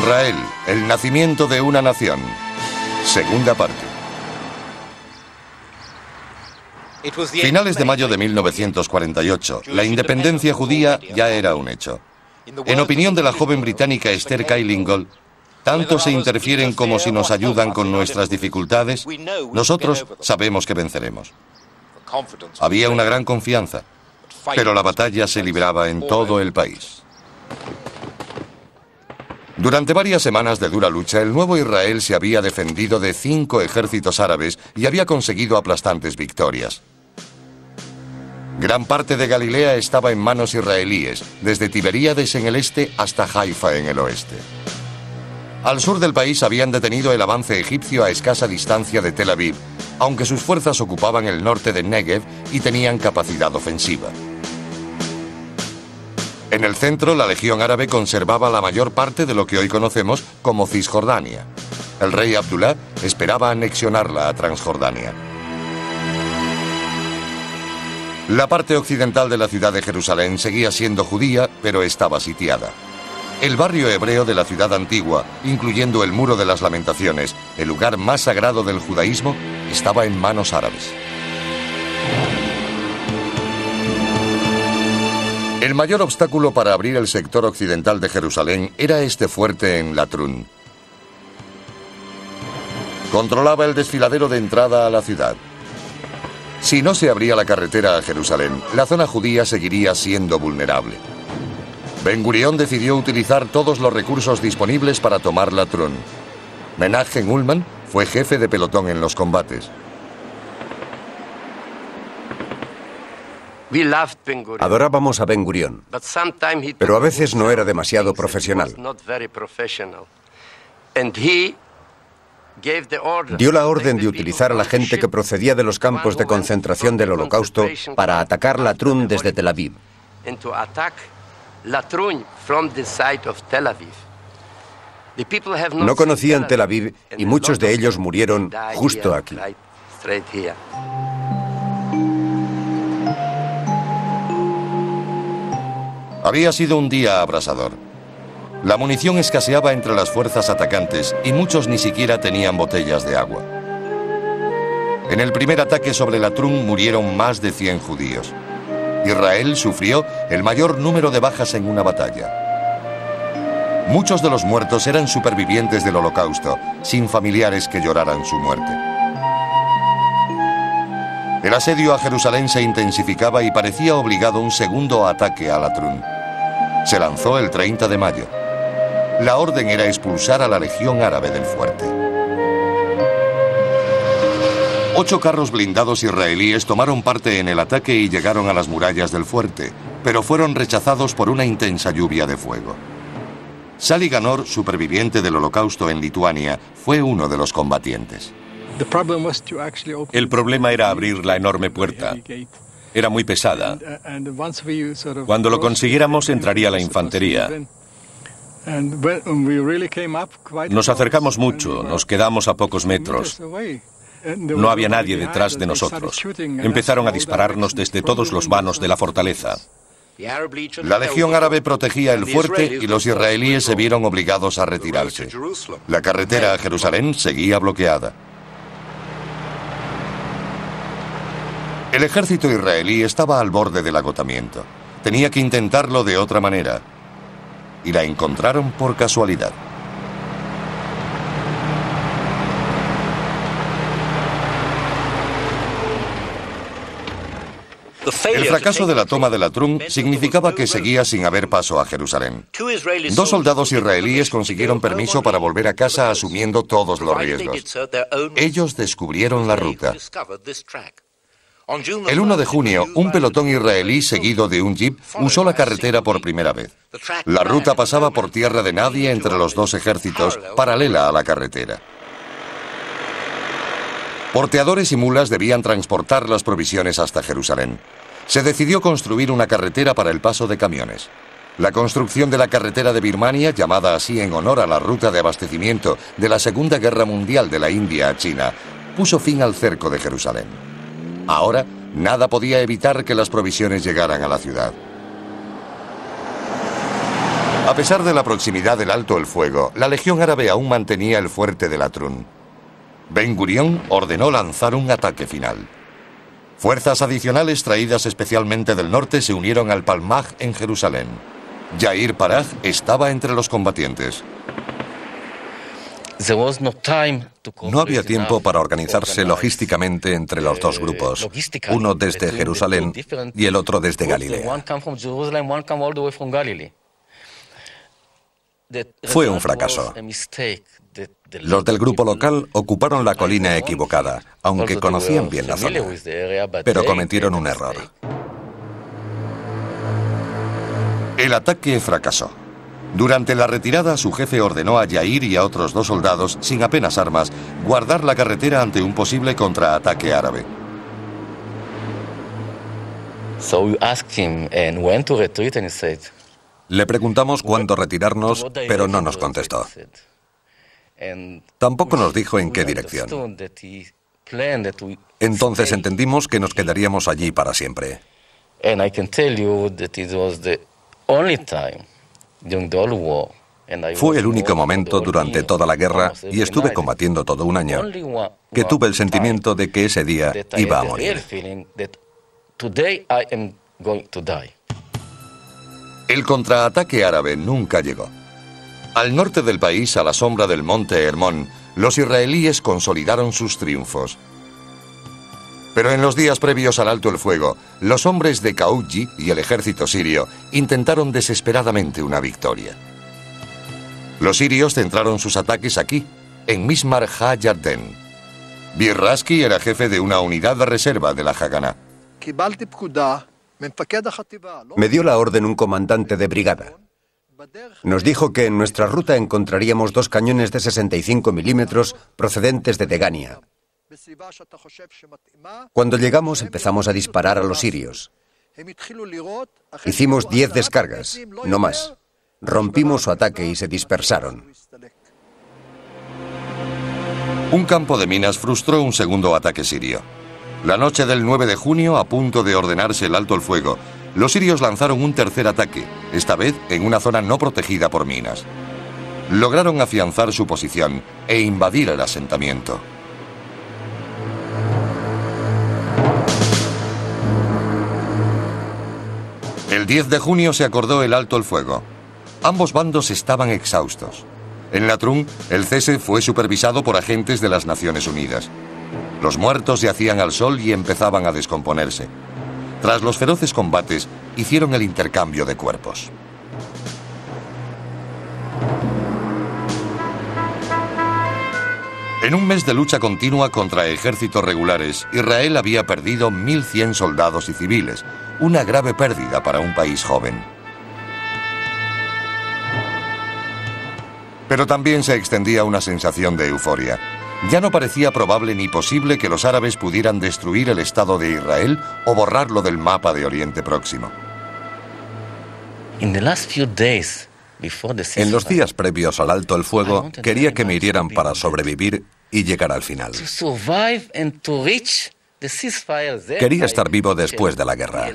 Israel, el nacimiento de una nación. Segunda parte. Finales de mayo de 1948, la independencia judía ya era un hecho. En opinión de la joven británica Esther Kyle-Ingold, tanto se interfieren como si nos ayudan con nuestras dificultades, nosotros sabemos que venceremos. Había una gran confianza, pero la batalla se libraba en todo el país. Durante varias semanas de dura lucha, el nuevo Israel se había defendido de 5 ejércitos árabes y había conseguido aplastantes victorias. Gran parte de Galilea estaba en manos israelíes, desde Tiberíades en el este hasta Haifa en el oeste. Al sur del país habían detenido el avance egipcio a escasa distancia de Tel Aviv, aunque sus fuerzas ocupaban el norte de Negev y tenían capacidad ofensiva. En el centro, la Legión Árabe conservaba la mayor parte de lo que hoy conocemos como Cisjordania. El rey Abdullah esperaba anexionarla a Transjordania. La parte occidental de la ciudad de Jerusalén seguía siendo judía, pero estaba sitiada. El barrio hebreo de la ciudad antigua, incluyendo el Muro de las Lamentaciones, el lugar más sagrado del judaísmo, estaba en manos árabes. El mayor obstáculo para abrir el sector occidental de Jerusalén era este fuerte en Latrun. Controlaba el desfiladero de entrada a la ciudad. Si no se abría la carretera a Jerusalén, la zona judía seguiría siendo vulnerable. Ben Gurión decidió utilizar todos los recursos disponibles para tomar Latrun. Menachem Ullman fue jefe de pelotón en los combates.
Adorábamos a Ben Gurión, pero a veces no era demasiado profesional. Dio la orden de utilizar a la gente que procedía de los campos de concentración del Holocausto para atacar Latrun desde Tel Aviv. No conocían Tel Aviv y muchos de ellos murieron justo aquí.
Había sido un día abrasador. La munición escaseaba entre las fuerzas atacantes y muchos ni siquiera tenían botellas de agua. En el primer ataque sobre Latrun murieron más de 100 judíos. Israel sufrió el mayor número de bajas en una batalla. Muchos de los muertos eran supervivientes del Holocausto, sin familiares que lloraran su muerte. El asedio a Jerusalén se intensificaba y parecía obligado un segundo ataque a Latrun. Se lanzó el 30 de mayo. La orden era expulsar a la Legión Árabe del fuerte. 8 carros blindados israelíes tomaron parte en el ataque y llegaron a las murallas del fuerte, pero fueron rechazados por una intensa lluvia de fuego. Sally Ganor, superviviente del Holocausto en Lituania, fue uno de los combatientes.
El problema era abrir la enorme puerta. Era muy pesada. Cuando lo consiguiéramos, entraría la infantería. Nos acercamos mucho, nos quedamos a pocos metros. No había nadie detrás de nosotros. Empezaron a dispararnos desde todos los vanos de la fortaleza.
La Legión Árabe protegía el fuerte y los israelíes se vieron obligados a retirarse. La carretera a Jerusalén seguía bloqueada. El ejército israelí estaba al borde del agotamiento. Tenía que intentarlo de otra manera. Y la encontraron por casualidad. El fracaso de la toma de Latrun significaba que seguía sin haber paso a Jerusalén. 2 soldados israelíes consiguieron permiso para volver a casa asumiendo todos los riesgos. Ellos descubrieron la ruta. El 1 de junio, un pelotón israelí seguido de un jeep usó la carretera por primera vez. La ruta pasaba por tierra de nadie entre los 2 ejércitos, paralela a la carretera. Porteadores y mulas debían transportar las provisiones hasta Jerusalén. Se decidió construir una carretera para el paso de camiones. La construcción de la carretera de Birmania, llamada así en honor a la ruta de abastecimiento de la Segunda Guerra Mundial de la India a China, puso fin al cerco de Jerusalén. Ahora, nada podía evitar que las provisiones llegaran a la ciudad. A pesar de la proximidad del alto el fuego, la Legión Árabe aún mantenía el fuerte de Latrun. Ben Gurión ordenó lanzar un ataque final. Fuerzas adicionales traídas especialmente del norte se unieron al Palmaj en Jerusalén. Yair Parag estaba entre los combatientes.
No había tiempo para organizarse logísticamente entre los 2 grupos, uno desde Jerusalén y el otro desde Galilea. Fue un fracaso. Los del grupo local ocuparon la colina equivocada, aunque conocían bien la zona, pero cometieron un error.
El ataque fracasó. Durante la retirada, su jefe ordenó a Yair y a otros 2 soldados, sin apenas armas, guardar la carretera ante un posible contraataque árabe.
Le preguntamos cuándo retirarnos, pero no nos contestó. Tampoco nos dijo en qué dirección. Entonces entendimos que nos quedaríamos allí para siempre. Fue el único momento durante toda la guerra, y estuve combatiendo todo un año, que tuve el sentimiento de que ese día iba a morir.
El contraataque árabe nunca llegó. Al norte del país, a la sombra del monte Hermón, los israelíes consolidaron sus triunfos. Pero en los días previos al alto el fuego, los hombres de Khouji y el ejército sirio intentaron desesperadamente una victoria. Los sirios centraron sus ataques aquí, en Mismar ha-Yarden. Bir Raski era jefe de una unidad de reserva de la Haganá.
Me dio la orden un comandante de brigada. Nos dijo que en nuestra ruta encontraríamos 2 cañones de 65 milímetros procedentes de Degania. Cuando llegamos empezamos a disparar a los sirios. Hicimos 10 descargas, no más. Rompimos su ataque y se dispersaron.
Un campo de minas frustró un segundo ataque sirio. La noche del 9 de junio, a punto de ordenarse el alto el fuego, los sirios lanzaron un tercer ataque, esta vez en una zona no protegida por minas. Lograron afianzar su posición e invadir el asentamiento. El 10 de junio se acordó el alto el fuego. Ambos bandos estaban exhaustos. En Latrun, el cese fue supervisado por agentes de las Naciones Unidas. Los muertos yacían al sol y empezaban a descomponerse. Tras los feroces combates, hicieron el intercambio de cuerpos. En un mes de lucha continua contra ejércitos regulares, Israel había perdido 1.100 soldados y civiles, una grave pérdida para un país joven. Pero también se extendía una sensación de euforia. Ya no parecía probable ni posible que los árabes pudieran destruir el Estado de Israel o borrarlo del mapa de Oriente Próximo.
En los días previos al alto el fuego, quería que me hirieran para sobrevivir y llegar al final. Quería estar vivo después de la guerra.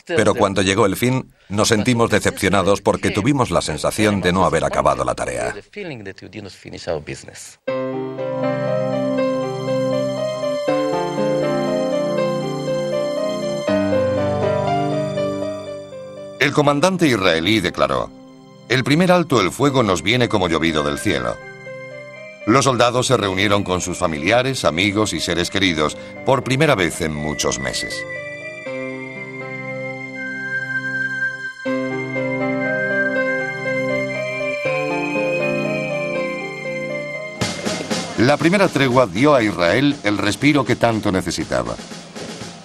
Pero cuando llegó el fin, nos sentimos decepcionados porque tuvimos la sensación de no haber acabado la tarea.
El comandante israelí declaró: "El primer alto el fuego nos viene como llovido del cielo". Los soldados se reunieron con sus familiares, amigos y seres queridos por primera vez en muchos meses. La primera tregua dio a Israel el respiro que tanto necesitaba.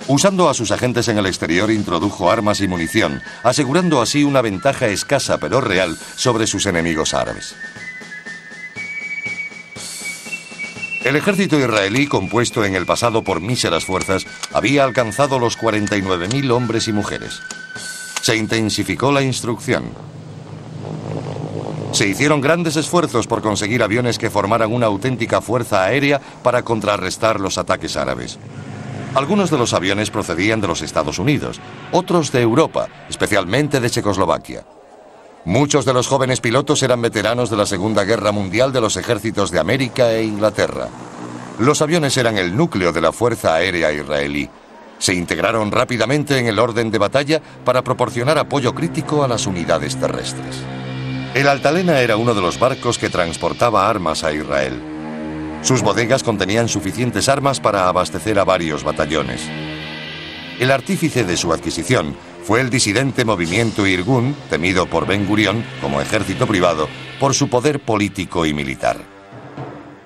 Usando a sus agentes en el exterior, introdujo armas y munición, asegurando así una ventaja escasa pero real sobre sus enemigos árabes. El ejército israelí, compuesto en el pasado por míseras fuerzas, había alcanzado los 49.000 hombres y mujeres. Se intensificó la instrucción. Se hicieron grandes esfuerzos por conseguir aviones que formaran una auténtica fuerza aérea para contrarrestar los ataques árabes. Algunos de los aviones procedían de los Estados Unidos, otros de Europa, especialmente de Checoslovaquia. Muchos de los jóvenes pilotos eran veteranos de la Segunda Guerra Mundial de los ejércitos de América e Inglaterra. Los aviones eran el núcleo de la Fuerza Aérea israelí. Se integraron rápidamente en el orden de batalla para proporcionar apoyo crítico a las unidades terrestres. El Altalena era uno de los barcos que transportaba armas a Israel. Sus bodegas contenían suficientes armas para abastecer a varios batallones. El artífice de su adquisición fue el disidente movimiento Irgun, temido por Ben Gurión como ejército privado por su poder político y militar.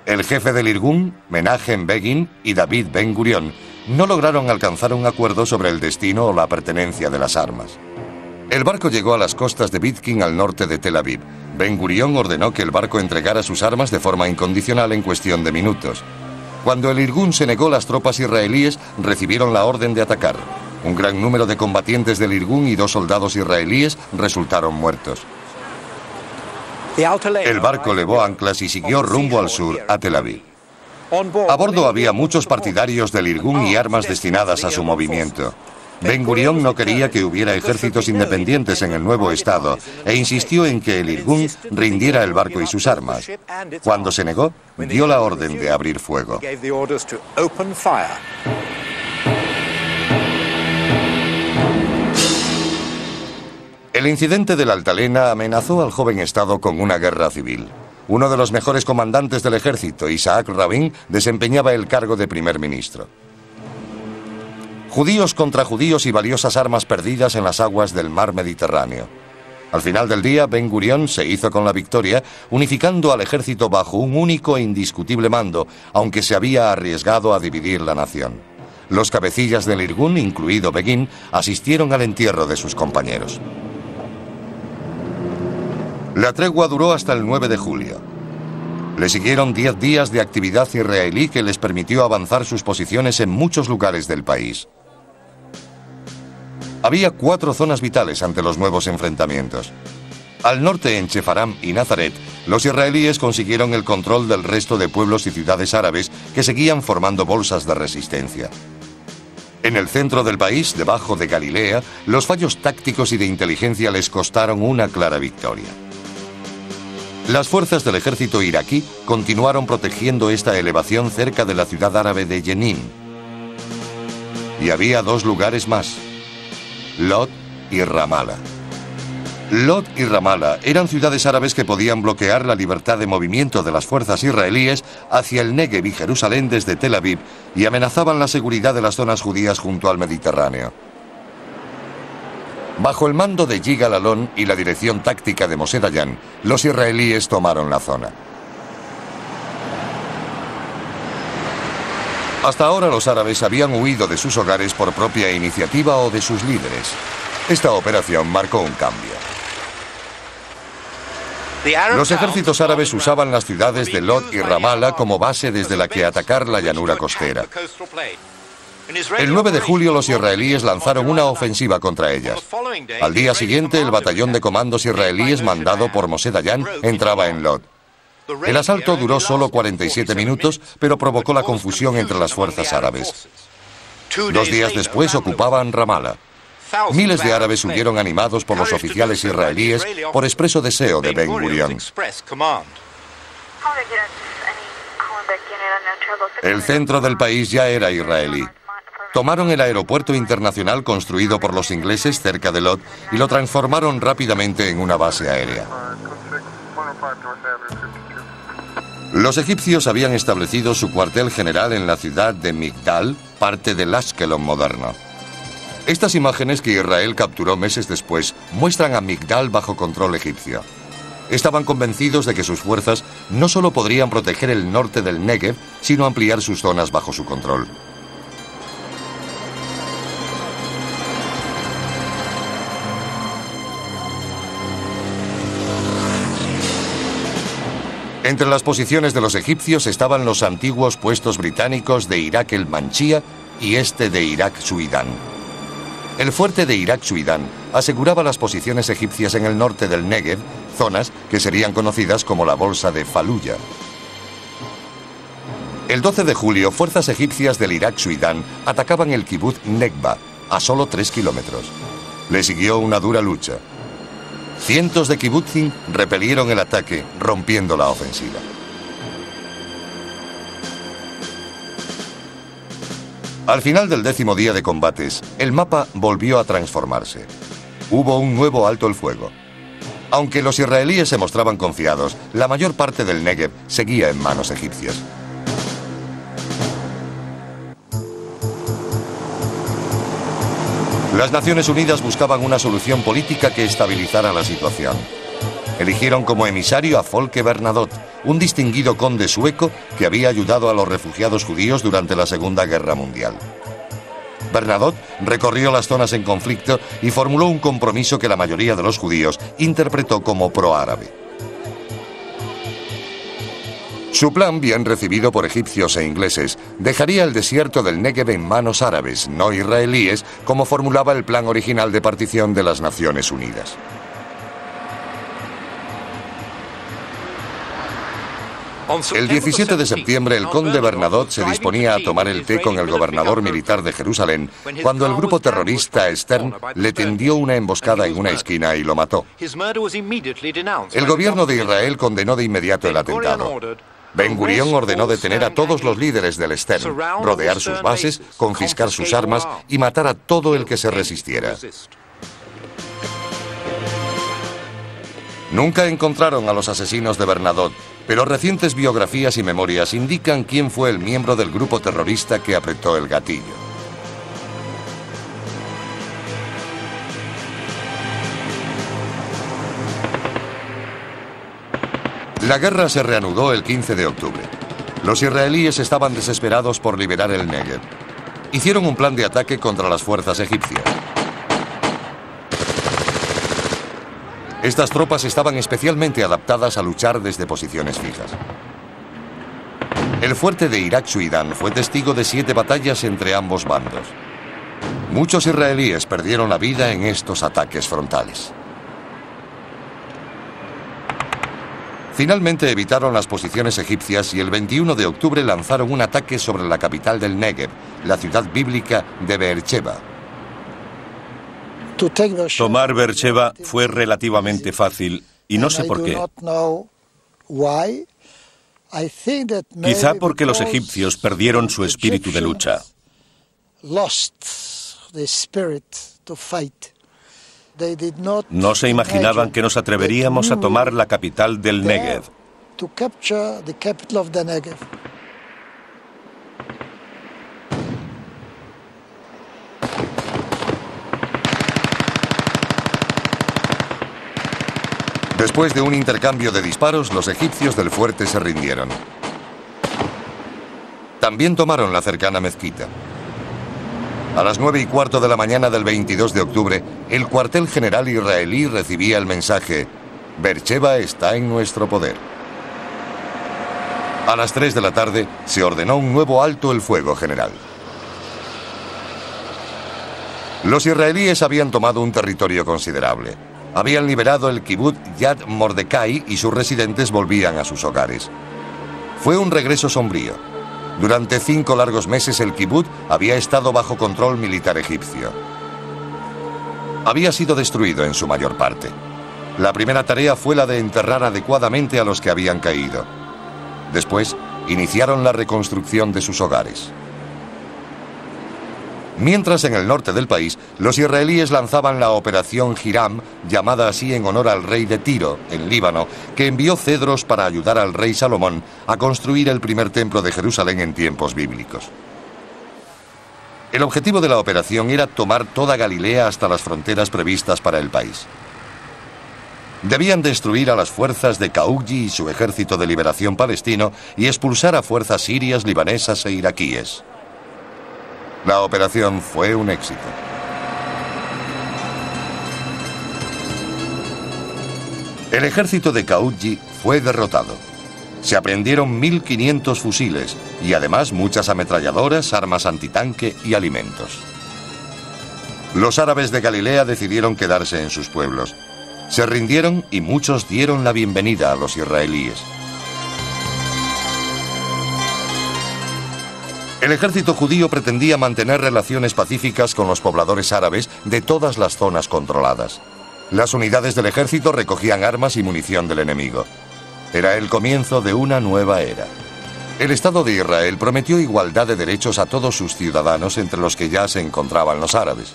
El jefe del Irgun, Menachem Begin, y David Ben Gurión no lograron alcanzar un acuerdo sobre el destino o la pertenencia de las armas. El barco llegó a las costas de Bitkin al norte de Tel Aviv. Ben Gurión ordenó que el barco entregara sus armas de forma incondicional en cuestión de minutos. Cuando el Irgun se negó, las tropas israelíes recibieron la orden de atacar. Un gran número de combatientes del Irgun y 2 soldados israelíes resultaron muertos. El barco levó anclas y siguió rumbo al sur, a Tel Aviv. A bordo había muchos partidarios del Irgun y armas destinadas a su movimiento. Ben Gurión no quería que hubiera ejércitos independientes en el nuevo estado e insistió en que el Irgun rindiera el barco y sus armas. Cuando se negó, dio la orden de abrir fuego. El incidente del Altalena amenazó al joven estado con una guerra civil. Uno de los mejores comandantes del ejército, Isaac Rabin, desempeñaba el cargo de primer ministro. Judíos contra judíos y valiosas armas perdidas en las aguas del mar Mediterráneo. Al final del día, Ben Gurión se hizo con la victoria, unificando al ejército bajo un único e indiscutible mando, aunque se había arriesgado a dividir la nación. Los cabecillas del Irgun, incluido Begin, asistieron al entierro de sus compañeros. La tregua duró hasta el 9 de julio. Le siguieron 10 días de actividad israelí que les permitió avanzar sus posiciones en muchos lugares del país. Había 4 zonas vitales ante los nuevos enfrentamientos. Al norte, en Chefaram y Nazaret, los israelíes consiguieron el control del resto de pueblos y ciudades árabes que seguían formando bolsas de resistencia. En el centro del país, debajo de Galilea, los fallos tácticos y de inteligencia les costaron una clara victoria. Las fuerzas del ejército iraquí continuaron protegiendo esta elevación cerca de la ciudad árabe de Jenin. Y había 2 lugares más: Lod y Ramala. Lod y Ramala eran ciudades árabes que podían bloquear la libertad de movimiento de las fuerzas israelíes hacia el Negev y Jerusalén desde Tel Aviv y amenazaban la seguridad de las zonas judías junto al Mediterráneo. Bajo el mando de Yigal Alon y la dirección táctica de Moshe Dayan, los israelíes tomaron la zona. Hasta ahora los árabes habían huido de sus hogares por propia iniciativa o de sus líderes. Esta operación marcó un cambio. Los ejércitos árabes usaban las ciudades de Lod y Ramala como base desde la que atacar la llanura costera. El 9 de julio los israelíes lanzaron una ofensiva contra ellas. Al día siguiente, el batallón de comandos israelíes mandado por Moshe Dayan entraba en Lod. El asalto duró solo 47 minutos, pero provocó la confusión entre las fuerzas árabes. 2 días después ocupaban Ramallah. Miles de árabes huyeron animados por los oficiales israelíes por expreso deseo de Ben Gurión. El centro del país ya era israelí. Tomaron el aeropuerto internacional construido por los ingleses cerca de Lod y lo transformaron rápidamente en una base aérea. Los egipcios habían establecido su cuartel general en la ciudad de Migdal, parte del Ashkelon moderno. Estas imágenes que Israel capturó meses después muestran a Migdal bajo control egipcio. Estaban convencidos de que sus fuerzas no solo podrían proteger el norte del Negev, sino ampliar sus zonas bajo su control. Entre las posiciones de los egipcios estaban los antiguos puestos británicos de Irak el Manchía y este de Irak Suidán. El fuerte de Irak Suidán aseguraba las posiciones egipcias en el norte del Negev, zonas que serían conocidas como la Bolsa de Faluya. El 12 de julio, fuerzas egipcias del Irak Suidán atacaban el kibutz Nekba, a solo 3 kilómetros. Le siguió una dura lucha. Cientos de kibutzim repelieron el ataque, rompiendo la ofensiva. Al final del 10º día de combates, el mapa volvió a transformarse. Hubo un nuevo alto el fuego. Aunque los israelíes se mostraban confiados, la mayor parte del Negev seguía en manos egipcias. Las Naciones Unidas buscaban una solución política que estabilizara la situación. Eligieron como emisario a Folke Bernadotte, un distinguido conde sueco que había ayudado a los refugiados judíos durante la Segunda Guerra Mundial. Bernadotte recorrió las zonas en conflicto y formuló un compromiso que la mayoría de los judíos interpretó como proárabe. Su plan, bien recibido por egipcios e ingleses, dejaría el desierto del Negev en manos árabes, no israelíes, como formulaba el plan original de partición de las Naciones Unidas. El 17 de septiembre, el conde Bernadotte se disponía a tomar el té con el gobernador militar de Jerusalén, cuando el grupo terrorista Stern le tendió una emboscada en una esquina y lo mató. El gobierno de Israel condenó de inmediato el atentado. Ben Gurión ordenó detener a todos los líderes del Stern, rodear sus bases, confiscar sus armas y matar a todo el que se resistiera. Nunca encontraron a los asesinos de Bernadotte, pero recientes biografías y memorias indican quién fue el miembro del grupo terrorista que apretó el gatillo. La guerra se reanudó el 15 de octubre. Los israelíes estaban desesperados por liberar el Negev. Hicieron un plan de ataque contra las fuerzas egipcias. Estas tropas estaban especialmente adaptadas a luchar desde posiciones fijas. El fuerte de Irak Suidán fue testigo de 7 batallas entre ambos bandos. Muchos israelíes perdieron la vida en estos ataques frontales. Finalmente evitaron las posiciones egipcias y el 21 de octubre lanzaron un ataque sobre la capital del Negev, la ciudad bíblica de Beersheba.
Tomar Beersheba fue relativamente fácil y no sé por qué. Quizá porque los egipcios perdieron su espíritu de lucha. No se imaginaban que nos atreveríamos a tomar la capital del Negev.
Después de un intercambio de disparos, los egipcios del fuerte se rindieron. También tomaron la cercana mezquita. A las 9:15 de la mañana del 22 de octubre, el cuartel general israelí recibía el mensaje: Beersheba está en nuestro poder. A las 3 de la tarde se ordenó un nuevo alto el fuego general. Los israelíes habían tomado un territorio considerable. Habían liberado el kibutz Yad Mordecai y sus residentes volvían a sus hogares. Fue un regreso sombrío. Durante 5 largos meses el kibutz había estado bajo control militar egipcio. Había sido destruido en su mayor parte. La primera tarea fue la de enterrar adecuadamente a los que habían caído. Después, iniciaron la reconstrucción de sus hogares. Mientras en el norte del país, los israelíes lanzaban la operación Hiram, llamada así en honor al rey de Tiro, en Líbano, que envió cedros para ayudar al rey Salomón a construir el primer templo de Jerusalén en tiempos bíblicos. El objetivo de la operación era tomar toda Galilea hasta las fronteras previstas para el país. Debían destruir a las fuerzas de Kaugji y su ejército de liberación palestino y expulsar a fuerzas sirias, libanesas e iraquíes. La operación fue un éxito. El ejército de Kaugji fue derrotado. Se aprehendieron 1.500 fusiles y además muchas ametralladoras, armas antitanque y alimentos. Los árabes de Galilea decidieron quedarse en sus pueblos. Se rindieron y muchos dieron la bienvenida a los israelíes. El ejército judío pretendía mantener relaciones pacíficas con los pobladores árabes de todas las zonas controladas. Las unidades del ejército recogían armas y munición del enemigo. Era el comienzo de una nueva era. El Estado de Israel prometió igualdad de derechos a todos sus ciudadanos, entre los que ya se encontraban los árabes.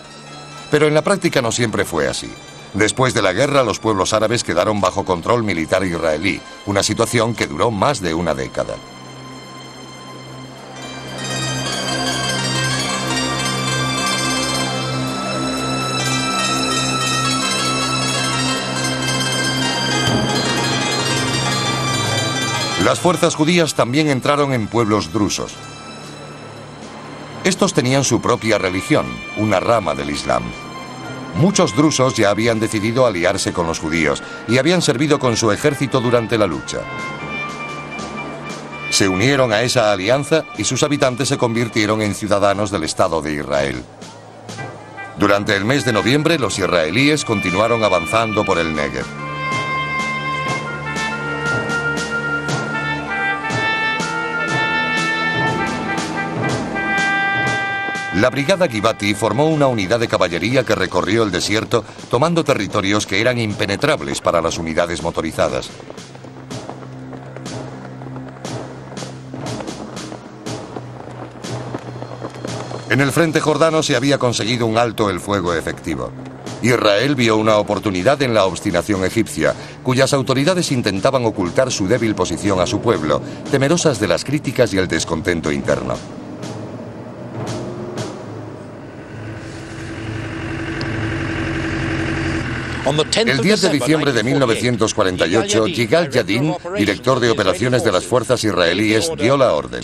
Pero en la práctica no siempre fue así. Después de la guerra, los pueblos árabes quedaron bajo control militar israelí, una situación que duró más de una década. Las fuerzas judías también entraron en pueblos drusos. Estos tenían su propia religión, una rama del Islam. Muchos drusos ya habían decidido aliarse con los judíos y habían servido con su ejército durante la lucha. Se unieron a esa alianza y sus habitantes se convirtieron en ciudadanos del Estado de Israel. Durante el mes de noviembre, los israelíes continuaron avanzando por el Negev. La brigada Givati formó una unidad de caballería que recorrió el desierto, tomando territorios que eran impenetrables para las unidades motorizadas. En el frente jordano se había conseguido un alto el fuego efectivo. Israel vio una oportunidad en la obstinación egipcia, cuyas autoridades intentaban ocultar su débil posición a su pueblo, temerosas de las críticas y el descontento interno. El 10 de diciembre de 1948, Yigal Yadin, director de operaciones de las fuerzas israelíes, dio la orden: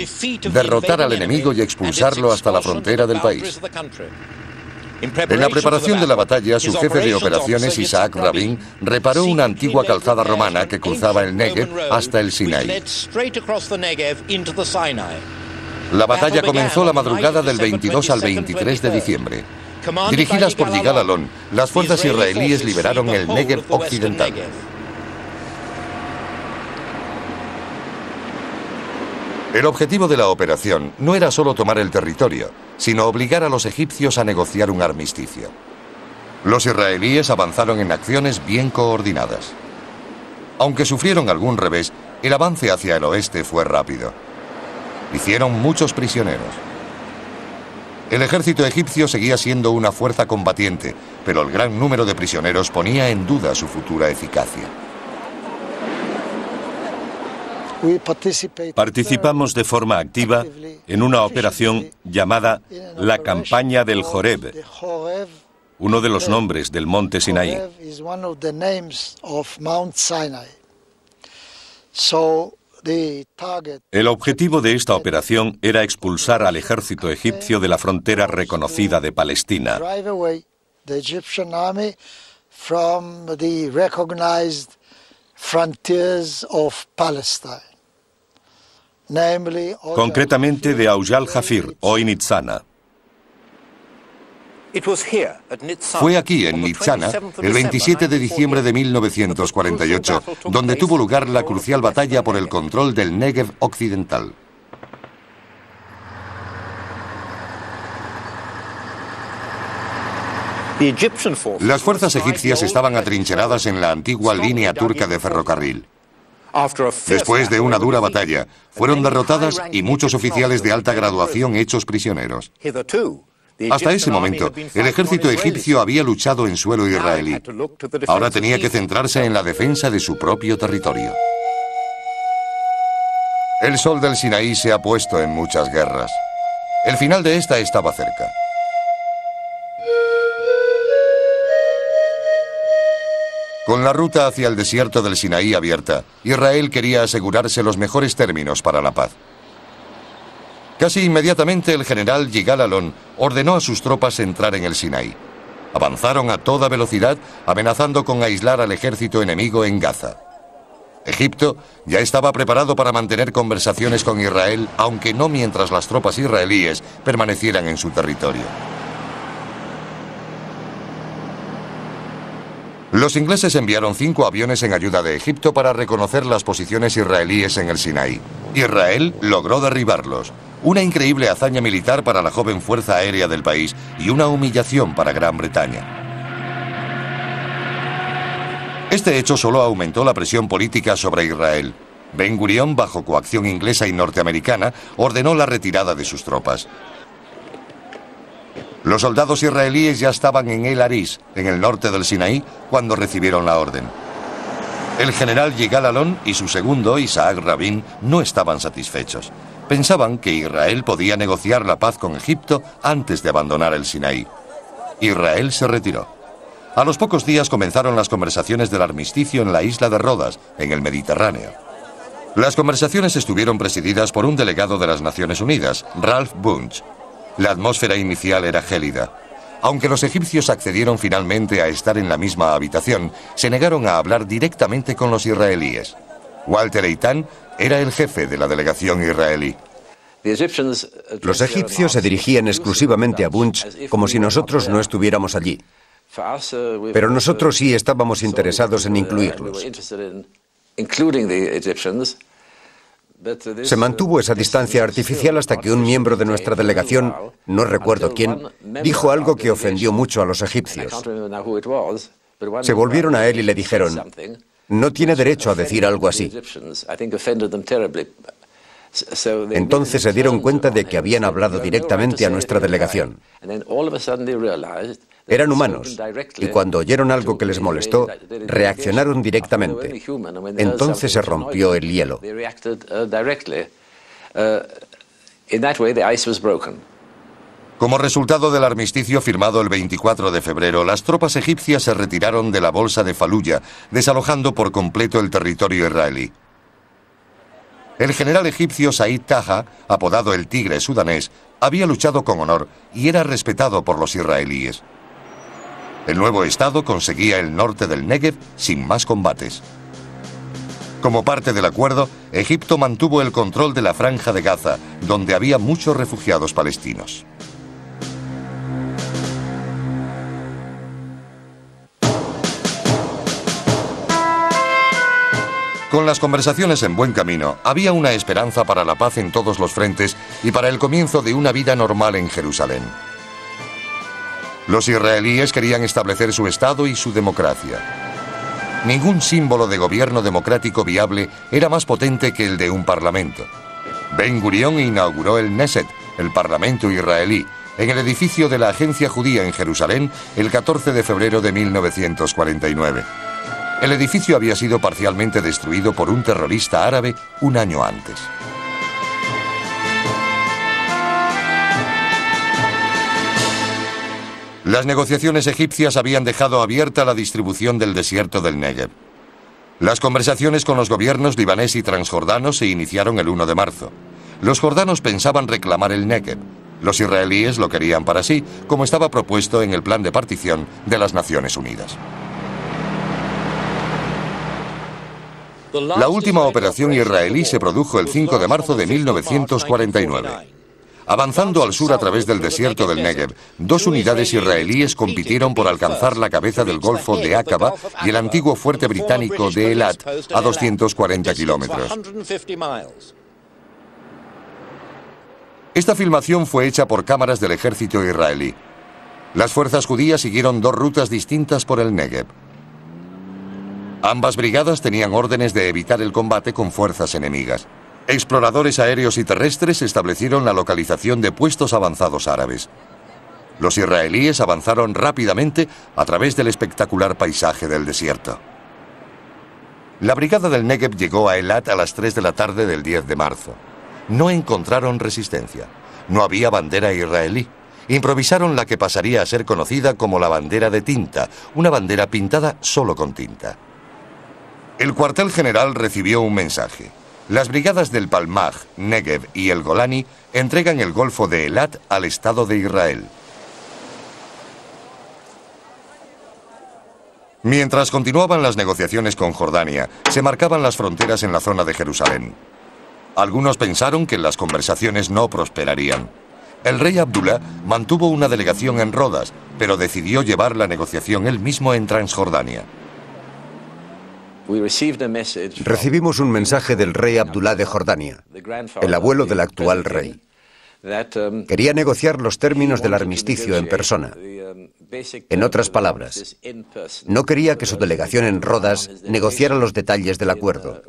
derrotar al enemigo y expulsarlo hasta la frontera del país. En la preparación de la batalla, su jefe de operaciones, Isaac Rabin, reparó una antigua calzada romana que cruzaba el Negev hasta el Sinaí. La batalla comenzó la madrugada del 22 al 23 de diciembre. Dirigidas por Yigal Allon, las fuerzas israelíes liberaron el Negev occidental. El objetivo de la operación no era solo tomar el territorio, sino obligar a los egipcios a negociar un armisticio. Los israelíes avanzaron en acciones bien coordinadas. Aunque sufrieron algún revés, el avance hacia el oeste fue rápido. Hicieron muchos prisioneros. El ejército egipcio seguía siendo una fuerza combatiente, pero el gran número de prisioneros ponía en duda su futura eficacia.
Participamos de forma activa en una operación llamada la Campaña del Joreb, uno de los nombres del monte Sinaí. El objetivo de esta operación era expulsar al ejército egipcio de la frontera reconocida de Palestina. Concretamente de Aujal Jafir, hoy Nitzana.
Fue aquí, en Nitzana, el 27 de diciembre de 1948, donde tuvo lugar la crucial batalla por el control del Negev occidental. Las fuerzas egipcias estaban atrincheradas en la antigua línea turca de ferrocarril. Después de una dura batalla, fueron derrotadas y muchos oficiales de alta graduación hechos prisioneros. Hasta ese momento, el ejército egipcio había luchado en suelo israelí. Ahora tenía que centrarse en la defensa de su propio territorio. El sol del Sinaí se ha puesto en muchas guerras. El final de esta estaba cerca. Con la ruta hacia el desierto del Sinaí abierta, Israel quería asegurarse los mejores términos para la paz. Casi inmediatamente el general Yigal Allon ordenó a sus tropas entrar en el Sinaí. Avanzaron a toda velocidad, amenazando con aislar al ejército enemigo en Gaza. Egipto ya estaba preparado para mantener conversaciones con Israel, aunque no mientras las tropas israelíes permanecieran en su territorio. Los ingleses enviaron 5 aviones en ayuda de Egipto para reconocer las posiciones israelíes en el Sinaí. Israel logró derribarlos. Una increíble hazaña militar para la joven fuerza aérea del país y una humillación para Gran Bretaña. Este hecho solo aumentó la presión política sobre Israel. Ben Gurión, bajo coacción inglesa y norteamericana, ordenó la retirada de sus tropas. Los soldados israelíes ya estaban en El Arish, en el norte del Sinaí, cuando recibieron la orden. El general Yigal Allon y su segundo, Isaac Rabin, no estaban satisfechos. Pensaban que Israel podía negociar la paz con Egipto antes de abandonar el Sinaí. Israel se retiró. A los pocos días comenzaron las conversaciones del armisticio en la isla de Rodas, en el Mediterráneo. Las conversaciones estuvieron presididas por un delegado de las Naciones Unidas, Ralph Bunche. La atmósfera inicial era gélida. Aunque los egipcios accedieron finalmente a estar en la misma habitación, se negaron a hablar directamente con los israelíes. Walter Eitan era el jefe de la delegación israelí.
Los egipcios se dirigían exclusivamente a Bunche como si nosotros no estuviéramos allí. Pero nosotros sí estábamos interesados en incluirlos. Se mantuvo esa distancia artificial hasta que un miembro de nuestra delegación, no recuerdo quién, dijo algo que ofendió mucho a los egipcios. Se volvieron a él y le dijeron: no tiene derecho a decir algo así. Entonces se dieron cuenta de que habían hablado directamente a nuestra delegación. Eran humanos, y cuando oyeron algo que les molestó, reaccionaron directamente. Entonces se rompió el hielo.
Como resultado del armisticio firmado el 24 de febrero, las tropas egipcias se retiraron de la bolsa de Faluya, desalojando por completo el territorio israelí. El general egipcio Said Taha, apodado el Tigre sudanés, había luchado con honor y era respetado por los israelíes. El nuevo estado conseguía el norte del Negev sin más combates. Como parte del acuerdo, Egipto mantuvo el control de la franja de Gaza, donde había muchos refugiados palestinos. Con las conversaciones en buen camino, había una esperanza para la paz en todos los frentes y para el comienzo de una vida normal en Jerusalén. Los israelíes querían establecer su Estado y su democracia. Ningún símbolo de gobierno democrático viable era más potente que el de un parlamento. Ben Gurión inauguró el Knesset, el Parlamento israelí, en el edificio de la Agencia Judía en Jerusalén el 14 de febrero de 1949. El edificio había sido parcialmente destruido por un terrorista árabe un año antes. Las negociaciones egipcias habían dejado abierta la distribución del desierto del Negev. Las conversaciones con los gobiernos libanés y transjordano se iniciaron el 1 de marzo. Los jordanos pensaban reclamar el Negev. Los israelíes lo querían para sí, como estaba propuesto en el plan de partición de las Naciones Unidas. La última operación israelí se produjo el 5 de marzo de 1949. Avanzando al sur a través del desierto del Negev, 2 unidades israelíes compitieron por alcanzar la cabeza del Golfo de Aqaba y el antiguo fuerte británico de Eilat, a 240 kilómetros. Esta filmación fue hecha por cámaras del ejército israelí. Las fuerzas judías siguieron 2 rutas distintas por el Negev. Ambas brigadas tenían órdenes de evitar el combate con fuerzas enemigas. Exploradores aéreos y terrestres establecieron la localización de puestos avanzados árabes. Los israelíes avanzaron rápidamente a través del espectacular paisaje del desierto. La brigada del Negev llegó a Eilat a las 3 de la tarde del 10 de marzo. No encontraron resistencia. No había bandera israelí. Improvisaron la que pasaría a ser conocida como la bandera de tinta, una bandera pintada solo con tinta. El cuartel general recibió un mensaje. Las brigadas del Palmaj, Negev y el Golani entregan el Golfo de Eilat al Estado de Israel. Mientras continuaban las negociaciones con Jordania, se marcaban las fronteras en la zona de Jerusalén. Algunos pensaron que las conversaciones no prosperarían. El rey Abdullah mantuvo una delegación en Rodas, pero decidió llevar la negociación él mismo en Transjordania.
Recibimos un mensaje del rey Abdullah de Jordania, el abuelo del actual rey. Quería negociar los términos del armisticio en persona. En otras palabras, no quería que su delegación en Rodas negociara los detalles del acuerdo.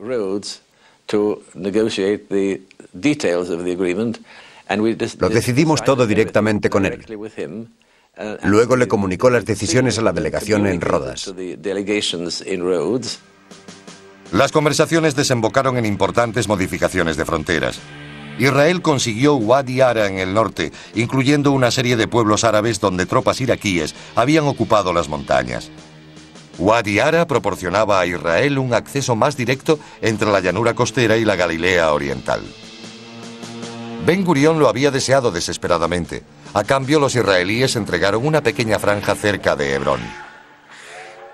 Lo decidimos todo directamente con él. Luego le comunicó las decisiones a la delegación en Rodas.
Las conversaciones desembocaron en importantes modificaciones de fronteras. Israel consiguió Wadi Ara en el norte, incluyendo una serie de pueblos árabes donde tropas iraquíes habían ocupado las montañas. Wadi Ara proporcionaba a Israel un acceso más directo entre la llanura costera y la Galilea oriental. Ben Gurión lo había deseado desesperadamente. A cambio, los israelíes entregaron una pequeña franja cerca de Hebrón.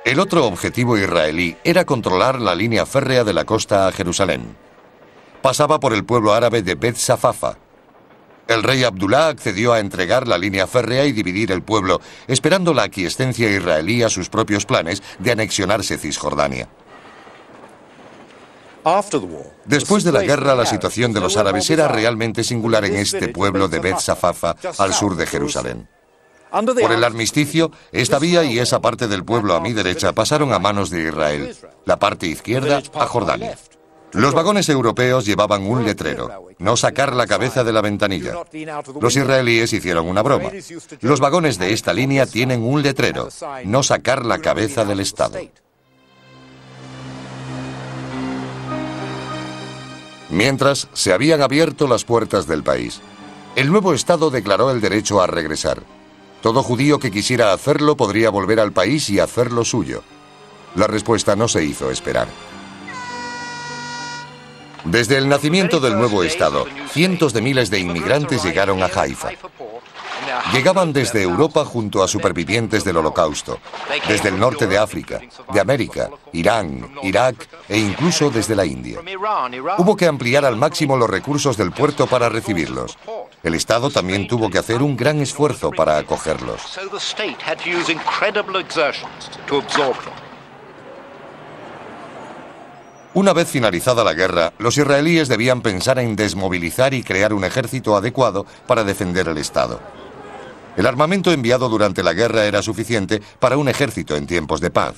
El otro objetivo israelí era controlar la línea férrea de la costa a Jerusalén. Pasaba por el pueblo árabe de Bet Safafa. El rey Abdullah accedió a entregar la línea férrea y dividir el pueblo, esperando la aquiescencia israelí a sus propios planes de anexionarse Cisjordania. Después de la guerra, la situación de los árabes era realmente singular en este pueblo de Bet Safafa, al sur de Jerusalén. Por el armisticio, esta vía y esa parte del pueblo a mi derecha pasaron a manos de Israel, la parte izquierda a Jordania. Los vagones europeos llevaban un letrero: no sacar la cabeza de la ventanilla. Los israelíes hicieron una broma. Los vagones de esta línea tienen un letrero: no sacar la cabeza del Estado. Mientras, se habían abierto las puertas del país. El nuevo Estado declaró el derecho a regresar. Todo judío que quisiera hacerlo podría volver al país y hacerlo suyo. La respuesta no se hizo esperar. Desde el nacimiento del nuevo Estado, cientos de miles de inmigrantes llegaron a Haifa. Llegaban desde Europa junto a supervivientes del Holocausto, desde el norte de África, de América, Irán, Irak e incluso desde la India. Hubo que ampliar al máximo los recursos del puerto para recibirlos. El Estado también tuvo que hacer un gran esfuerzo para acogerlos. Una vez finalizada la guerra, los israelíes debían pensar en desmovilizar y crear un ejército adecuado para defender el Estado. El armamento enviado durante la guerra era suficiente para un ejército en tiempos de paz.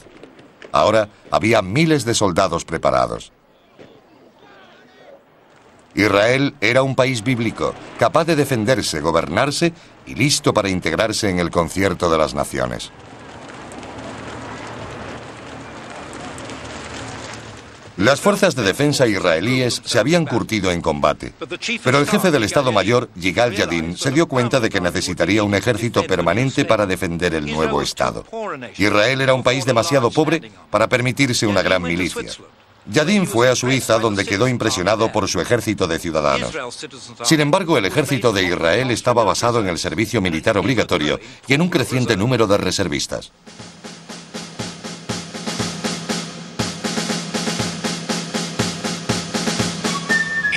Ahora había miles de soldados preparados. Israel era un país bíblico, capaz de defenderse, gobernarse y listo para integrarse en el concierto de las naciones. Las fuerzas de defensa israelíes se habían curtido en combate, pero el jefe del Estado Mayor, Yigal Yadin, se dio cuenta de que necesitaría un ejército permanente para defender el nuevo Estado. Israel era un país demasiado pobre para permitirse una gran milicia. Yadin fue a Suiza, donde quedó impresionado por su ejército de ciudadanos. Sin embargo, el ejército de Israel estaba basado en el servicio militar obligatorio y en un creciente número de reservistas.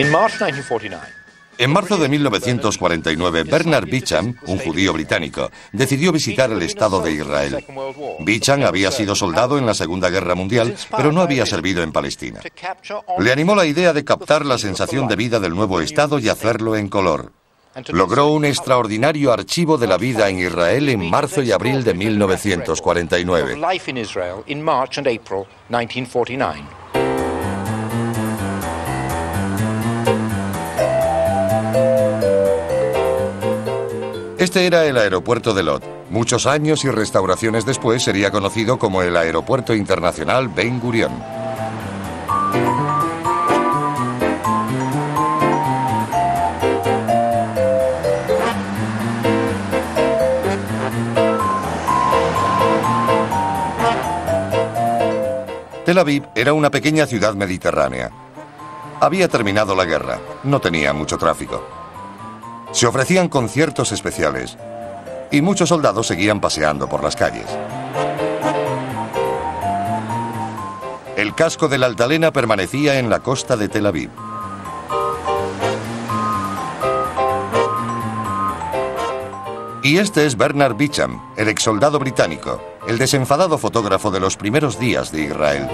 En marzo de 1949, Bernard Beecham, un judío británico, decidió visitar el Estado de Israel. Beecham había sido soldado en la Segunda Guerra Mundial, pero no había servido en Palestina. Le animó la idea de captar la sensación de vida del nuevo Estado y hacerlo en color. logró un extraordinario archivo de la vida en Israel en marzo y abril de 1949. Este era el aeropuerto de Lod. Muchos años y restauraciones después sería conocido como el Aeropuerto Internacional Ben Gurion. Tel Aviv era una pequeña ciudad mediterránea. Había terminado la guerra, no tenía mucho tráfico. Se ofrecían conciertos especiales y muchos soldados seguían paseando por las calles. El casco de la Altalena permanecía en la costa de Tel Aviv. Y este es Bernard Bicham, el exsoldado británico, el desenfadado fotógrafo de los primeros días de Israel.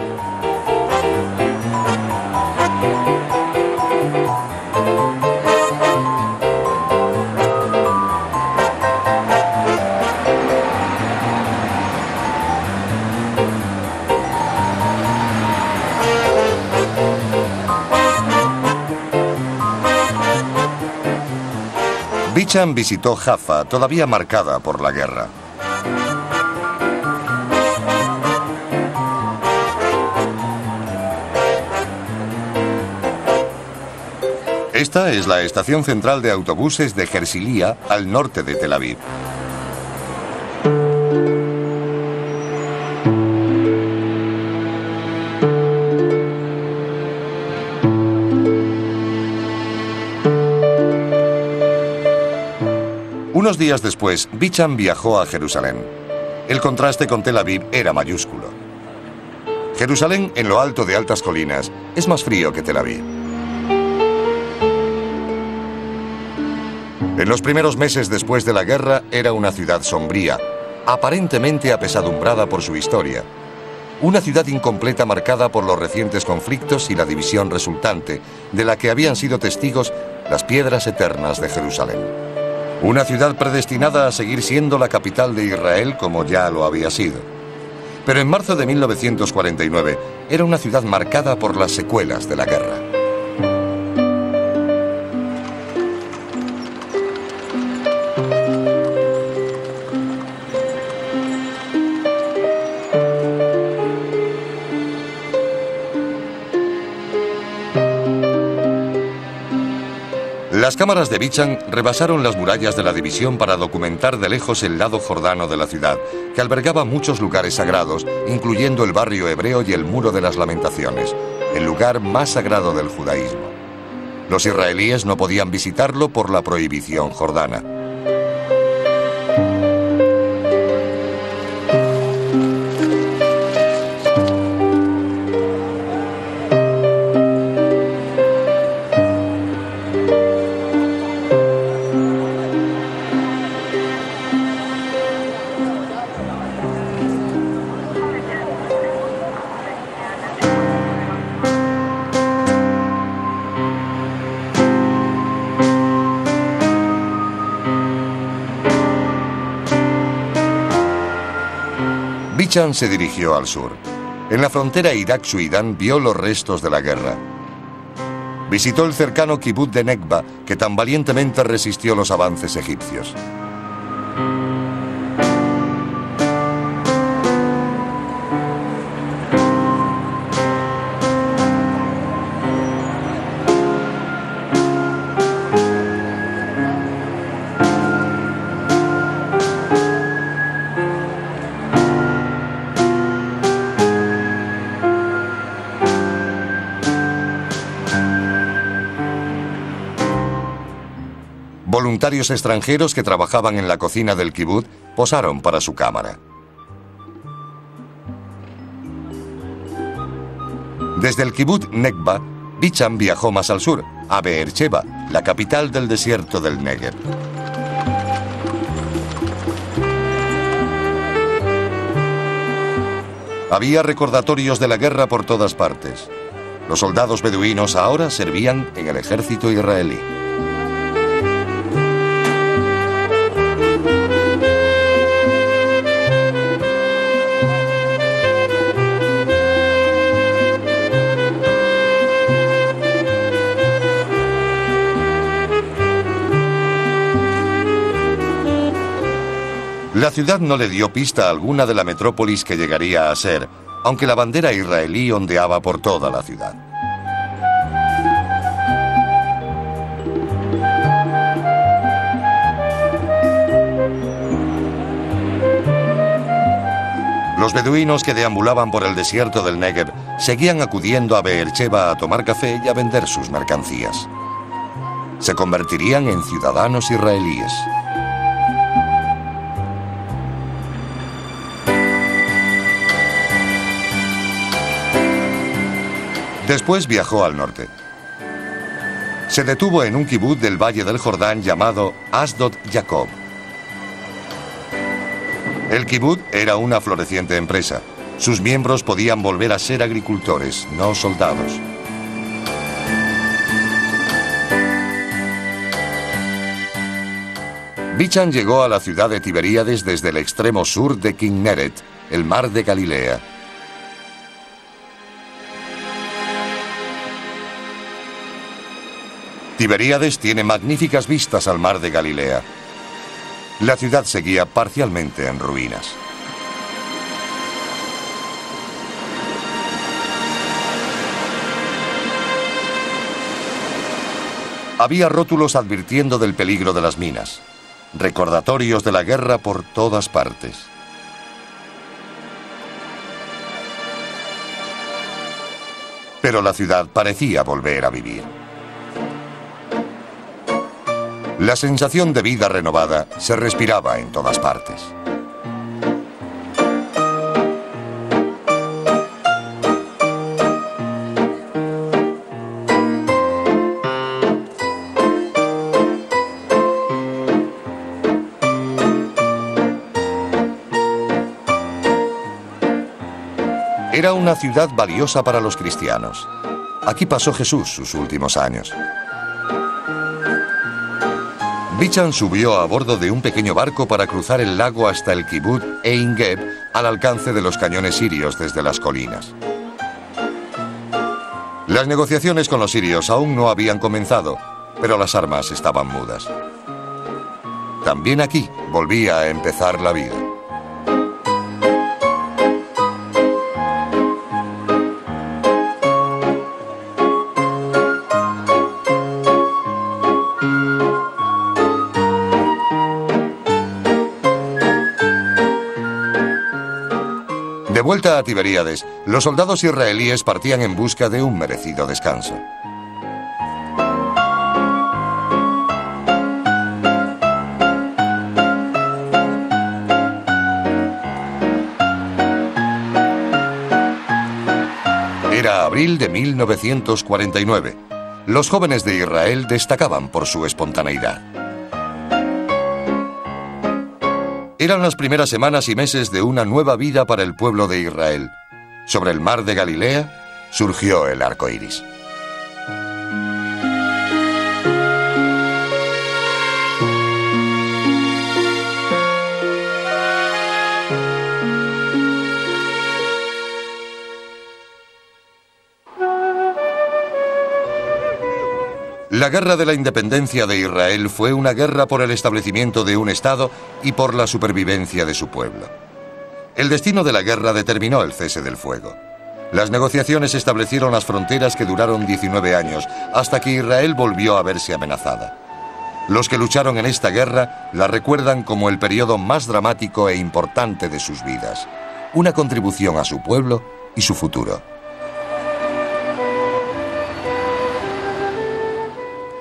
Bicham visitó Jaffa, todavía marcada por la guerra. Esta es la estación central de autobuses de Herzliya, al norte de Tel Aviv. Unos días después, Bicham viajó a Jerusalén. El contraste con Tel Aviv era mayúsculo. Jerusalén, en lo alto de altas colinas, es más frío que Tel Aviv. En los primeros meses después de la guerra era una ciudad sombría, aparentemente apesadumbrada por su historia. Una ciudad incompleta marcada por los recientes conflictos y la división resultante, de la que habían sido testigos las piedras eternas de Jerusalén. Una ciudad predestinada a seguir siendo la capital de Israel como ya lo había sido. Pero en marzo de 1949 era una ciudad marcada por las secuelas de la guerra. Las cámaras de Bicham rebasaron las murallas de la división para documentar de lejos el lado jordano de la ciudad, que albergaba muchos lugares sagrados, incluyendo el barrio hebreo y el Muro de las Lamentaciones, el lugar más sagrado del judaísmo. Los israelíes no podían visitarlo por la prohibición jordana. Bicham se dirigió al sur. En la frontera Irak-Suidán vio los restos de la guerra. Visitó el cercano Kibbutz de Nekba, que tan valientemente resistió los avances egipcios. Voluntarios extranjeros que trabajaban en la cocina del kibutz posaron para su cámara. Desde el kibutz Nekba, Bicham viajó más al sur, a Beersheba, la capital del desierto del Negev. Había recordatorios de la guerra por todas partes. Los soldados beduinos ahora servían en el ejército israelí. La ciudad no le dio pista alguna de la metrópolis que llegaría a ser, aunque la bandera israelí ondeaba por toda la ciudad. Los beduinos que deambulaban por el desierto del Negev seguían acudiendo a Beersheba a tomar café y a vender sus mercancías. Se convertirían en ciudadanos israelíes. Después viajó al norte. Se detuvo en un kibutz del Valle del Jordán llamado Asdod Jacob. El kibutz era una floreciente empresa. Sus miembros podían volver a ser agricultores, no soldados. Bichan llegó a la ciudad de Tiberíades desde el extremo sur de Kinneret, el mar de Galilea. Tiberíades tiene magníficas vistas al mar de Galilea. La ciudad seguía parcialmente en ruinas. Había rótulos advirtiendo del peligro de las minas, recordatorios de la guerra por todas partes. Pero la ciudad parecía volver a vivir. La sensación de vida renovada se respiraba en todas partes. Era una ciudad valiosa para los cristianos. Aquí pasó Jesús sus últimos años. Bichan subió a bordo de un pequeño barco para cruzar el lago hasta el kibutz Ein Geb, al alcance de los cañones sirios desde las colinas. Las negociaciones con los sirios aún no habían comenzado, pero las armas estaban mudas. También aquí volvía a empezar la vida. De vuelta a Tiberíades, los soldados israelíes partían en busca de un merecido descanso. Era abril de 1949. Los jóvenes de Israel destacaban por su espontaneidad. Eran las primeras semanas y meses de una nueva vida para el pueblo de Israel. Sobre el mar de Galilea surgió el arco iris. La guerra de la independencia de Israel fue una guerra por el establecimiento de un Estado y por la supervivencia de su pueblo. El destino de la guerra determinó el cese del fuego. Las negociaciones establecieron las fronteras que duraron 19 años, hasta que Israel volvió a verse amenazada. Los que lucharon en esta guerra la recuerdan como el periodo más dramático e importante de sus vidas, una contribución a su pueblo y su futuro.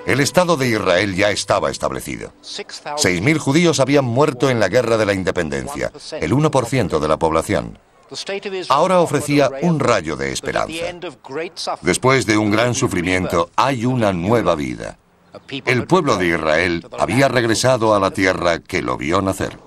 El Estado de Israel ya estaba establecido. 6.000 judíos habían muerto en la guerra de la independencia, el 1% de la población. Ahora ofrecía un rayo de esperanza. Después de un gran sufrimiento, hay una nueva vida. El pueblo de Israel había regresado a la tierra que lo vio nacer.